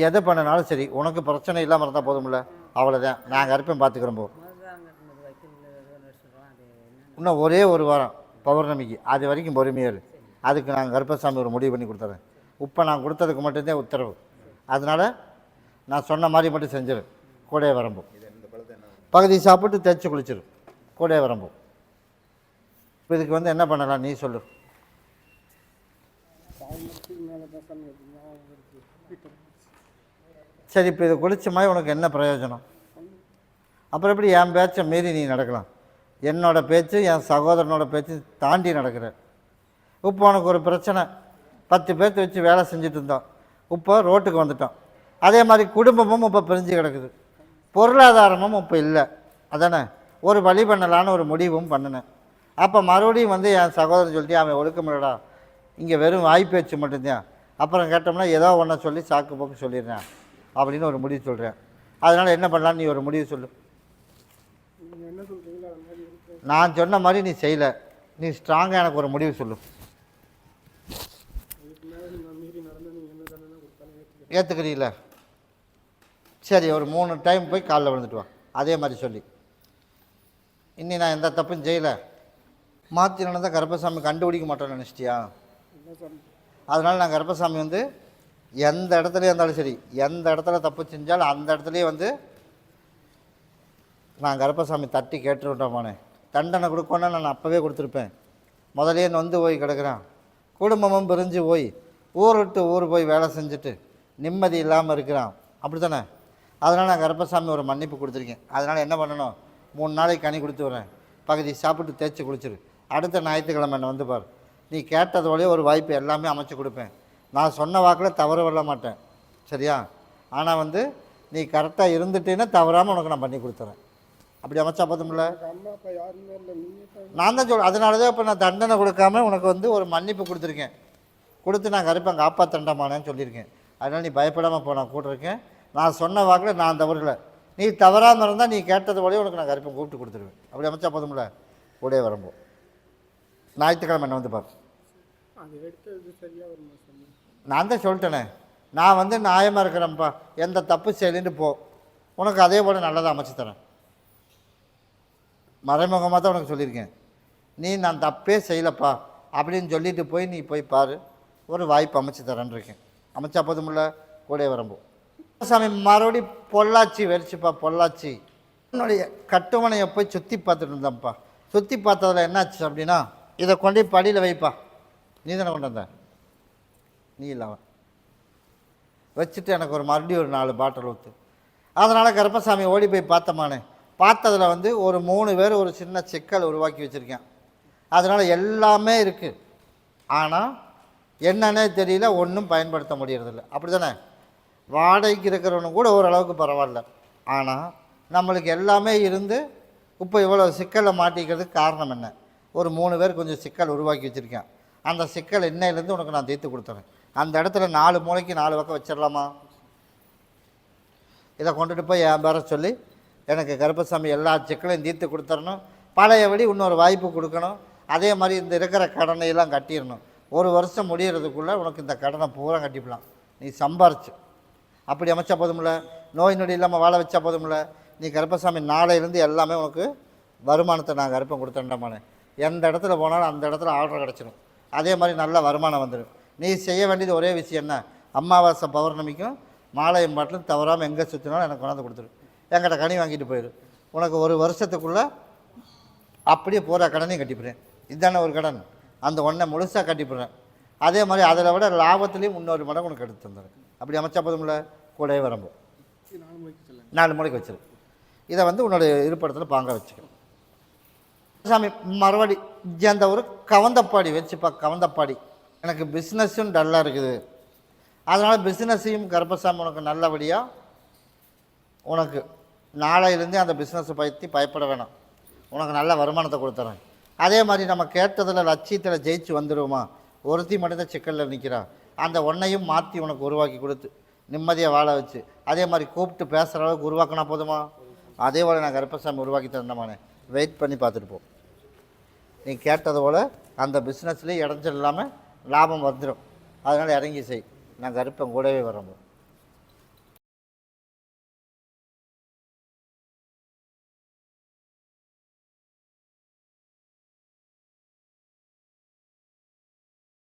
எதை பண்ணினாலும் சரி, உனக்கு பிரச்சனை இல்லாமல் இருந்தால் போதும்ல, அவ்வளோதான். நான் கருப்பையும் பார்த்துக்கிறேன். போ இன்னும் ஒரே ஒரு வாரம் பௌர்ணமிக்கு, அது வரைக்கும் பொறுமையாரு. அதுக்கு நான் கருப்பசாமி ஒரு முடிவு பண்ணி கொடுத்துறேன். இப்போ நான் கொடுத்ததுக்கு மட்டும்தான் உத்தரவு. அதனால் நான் சொன்ன மாதிரி மட்டும் செஞ்சிரு. கூடயே வரம்போ பகுதி சாப்பிட்டு தேய்ச்சி குளிச்சிரு. கூடயே வரம்போ. இப்போ இதுக்கு வந்து என்ன பண்ணலாம் நீ சொல்லு. சரி, இப்போ இது குளிச்ச மாதிரி உனக்கு என்ன பிரயோஜனம்? அப்புறம் எப்படி என் பேச்சை மீறி நீ நடக்கலாம்? என்னோட பேச்சு என் சகோதரனோட பேச்சு தாண்டி நடக்கிற. இப்போ உனக்கு ஒரு பிரச்சனை, 10 பேர்த்து வச்சு வேலை செஞ்சுட்டு இருந்தோம், இப்போ ரோட்டுக்கு வந்துட்டோம். அதே மாதிரி குடும்பமும் இப்போ பிரிஞ்சு கிடக்குது, பொருளாதாரமும் இப்போ இல்லை. அதானே ஒரு வழி பண்ணலான்னு ஒரு முடிவும் பண்ணினேன். அப்போ மறுபடியும் வந்து என் சகோதரன் சொல்லிட்டு அவன் ஒழுக்கமில்லடா, இங்கே வெறும் வாய்ப்பேச்சு மட்டும்தான், அப்புறம் கேட்டோம்னா ஏதோ ஒன்றை சொல்லி சாக்கு போக்கு சொல்லிடுறேன் அப்படின்னு ஒரு முடிவு சொல்கிறேன். அதனால் என்ன பண்ணலான்னு நீ ஒரு முடிவு சொல்லு. நான் சொன்ன மாதிரி நீ செய்யலை, நீ ஸ்ட்ராங்காக எனக்கு ஒரு முடிவு சொல்லு. ஏற்றுக்கிறீங்கள? சரி, ஒரு 3 டைம் போய் காலைல விழுந்துட்டு வா. அதே மாதிரி சொல்லி, இன்னி நான் எந்த தப்பும் செய்யலை, மாற்றி நடந்தால் கருப்பசாமி கண்டுபிடிக்க மாட்டோன்னு நினச்சிட்டியா? அதனால் நான் கருப்பசாமி வந்து எந்த இடத்துலையே இருந்தாலும் சரி, எந்த இடத்துல தப்பு செஞ்சாலும் அந்த இடத்துலையே வந்து நான் கருப்பசாமி தட்டி கேட்டுருட்டோமானே. தண்டனை கொடுக்கணும்னா நான் அப்போவே கொடுத்துருப்பேன். முதலே நொந்து போய் கிடக்குறான், குடும்பமும் பிரிஞ்சு போய் ஊர் விட்டு ஊர் போய் வேலை செஞ்சுட்டு நிம்மதி இல்லாமல் இருக்கிறான். அப்படி தானே? அதனால் நான் கருப்பசாமி ஒரு மன்னிப்பு கொடுத்துருக்கேன். அதனால் என்ன பண்ணணும், 3 நாளைக்கு கனி கொடுத்து வரேன், பகுதி சாப்பிட்டு தேய்ச்சி குளிச்சிரு. அடுத்த ஞாயிற்றுக்கிழமை என்ன வந்து பார். நீ கேட்டதோடய ஒரு வாய்ப்பு எல்லாமே அமைச்சு கொடுப்பேன். நான் சொன்ன வாக்கில் தவற விட மாட்டேன். சரியா? ஆனால் வந்து நீ கரெக்டாக இருந்துட்டேன்னா தவறாமல் உனக்கு நான் பண்ணி கொடுத்துறேன். அப்படி அமைச்சா போதும்ல? நான் தான் சொல்கிறேன். அதனால தான் இப்போ நான் தண்டனை கொடுக்காம உனக்கு வந்து ஒரு மன்னிப்பு கொடுத்துருக்கேன். கொடுத்து நான் கருப்பேன் காப்பாற்றண்டாமானேன்னு சொல்லியிருக்கேன். அதனால் நீ பயப்படாமல் போ, நான் கூட்டிருக்கேன். நான் சொன்ன வாக்கில் நான் தவறலை. நீ தவறாமல் இருந்தால் நீ கேட்டது போலயே உனக்கு நான் கருப்பை கூப்பிட்டு கொடுத்துருவேன். அப்படி அமைச்சா போதும்ல? கூடயே வரம்போ ஞாயிற்றுக்கிழமை என்ன வந்து பாரு. நான் தான் சொல்லிட்டேனே, நான் வந்து நியாயமாக இருக்கிறேன்ப்பா, எந்த தப்பு செய்யலின்னு போ, உனக்கு அதே போல் நல்லதாக அமைச்சு தரேன். மறைமுகமாக தான் உனக்கு சொல்லியிருக்கேன். நீ நான் தப்பே செய்யலப்பா அப்படின்னு சொல்லிட்டு போய் நீ போய் பாரு, ஒரு வாய்ப்பு அமைச்சு தரேன் இருக்கேன். அமைச்சா போதுமில்ல? கூடயே வரம்போ. சாமி மறுபடி பொள்ளாச்சி வெறிச்சுப்பா. பொள்ளாச்சி என்னுடைய கட்டுமனையை போய் சுற்றி பார்த்துட்டு இருந்தேன்ப்பா. சுற்றி பார்த்ததில் என்னாச்சு அப்படின்னா, இதை கொண்டு படியில் வைப்பா. நீ தானே கொண்டு வந்த, நீ இல்லாமல் வச்சுட்டு எனக்கு ஒரு மறுபடியும் ஒரு 4 பாட்டில் ஊற்று. அதனால் கருப்பசாமி ஓடி போய் பார்த்தமானே, பார்த்ததில் வந்து ஒரு 3 பேர் ஒரு சின்ன சிக்கல் உருவாக்கி வச்சுருக்கேன். அதனால் எல்லாமே இருக்குது, ஆனால் என்னன்னே தெரியல, ஒன்றும் பயன்படுத்த முடியறதில்ல. அப்படி தானே? வாடகைக்கு இருக்கிறவனும் கூட ஓரளவுக்கு பரவாயில்ல, ஆனால் நம்மளுக்கு எல்லாமே இருந்து இப்போ இவ்வளோ சிக்கலில் மாட்டிக்கிறதுக்கு காரணம் என்ன? ஒரு 3 பேர் கொஞ்சம் சிக்கல் உருவாக்கி வச்சுருக்கேன். அந்த சிக்கல் இன்னையிலேருந்து உனக்கு நான் தீர்த்து கொடுத்துறேன். அந்த இடத்துல 4 மூலைக்கு 4 பக்கம் வச்சிடலாமா? இதை கொண்டுட்டு போய் என் பேர சொல்லி எனக்கு கருப்பசாமி எல்லா சிக்கலையும் தீர்த்து கொடுத்துடணும், பழையபடி இன்னொரு வாய்ப்பு கொடுக்கணும். அதே மாதிரி இந்த இருக்கிற கடனையெல்லாம் கட்டிடணும். 1 வருஷம் முடிகிறதுக்குள்ளே உனக்கு இந்த கடனை பூரா கட்டிப்பலாம். நீ சம்பாரிச்சு அப்படி அமைச்சா போதுமில்ல, நோய் நொடி இல்லாமல் வாழ வச்சா போதுமில்ல. நீ கருப்பசாமி நாளையிலேருந்து எல்லாமே உனக்கு வருமானத்தை நான் கருப்பம் கொடுத்தேன்டாமானே. எந்த இடத்துல போனாலும் அந்த இடத்துல ஆர்டர் கிடச்சிடும். அதே மாதிரி நல்ல வருமானம் வந்துடும். நீ செய்ய வேண்டியது ஒரே விஷயம் என்ன? அமாவாசை பௌர்ணமிக்கும் மாலையும் பாட்டிலும் தவறாமல் எங்கே சுற்றினாலும் எனக்கு கொண்டாந்து கொடுத்துரு. என்கிட்ட கனி வாங்கிட்டு போயிடு. உனக்கு 1 வருஷத்துக்குள்ளே அப்படியே பூரா கடனையும் கட்டிப்பிடுறேன். இதுதானே ஒரு கடன், அந்த ஒன்றை முழுசாக கட்டிப்பிடுறேன். அதே மாதிரி அதில் விட லாபத்துலேயும் 3 மடங்கு உனக்கு எடுத்து தந்துடுறேன். அப்படி அமைச்சா போதும்ல, கூடவே வரம்பு 4 மூலைக்கு வச்சிரு. இதை வந்து உன்னுடைய இருப்பிடத்தில் பாங்க வச்சுக்கணும். சாமி மறுபடி அந்த ஒரு கவந்தப்பாடி வச்சுப்பா. கவந்தப்பாடி எனக்கு பிஸ்னஸும் டல்லாக இருக்குது, அதனால் பிஸ்னஸையும் கருப்பசாமி உனக்கு நல்லபடியாக உனக்கு நாளையிலேருந்தே அந்த பிஸ்னஸை பற்றி பயப்பட வேணாம், உனக்கு நல்ல வருமானத்தை கொடுத்துறேன். அதே மாதிரி நம்ம கேட்டதில் லட்சியத்தில் ஜெயிச்சு வந்துடுவோமா? ஒருத்தி மட்டும்தான் சிக்கலில் நிற்கிறா, அந்த ஒன்றையும் மாற்றி உனக்கு உருவாக்கி கொடுத்து நிம்மதியாக வாழ வச்சு அதே மாதிரி கூப்பிட்டு பேசுகிற அளவுக்கு உருவாக்கினா போதுமா? அதே போல் நான் கருப்பசாமி உருவாக்கி தரேன்மானே. வெயிட் பண்ணி பார்த்துட்டு போ. நீ கேட்டது போல் அந்த பிஸ்னஸ்லேயே இடைஞ்சல் இல்லாமல் லாபம் வந்துடும். அதனால் இறங்கி செய். நான் கருப்பன் கூடவே வரேன்.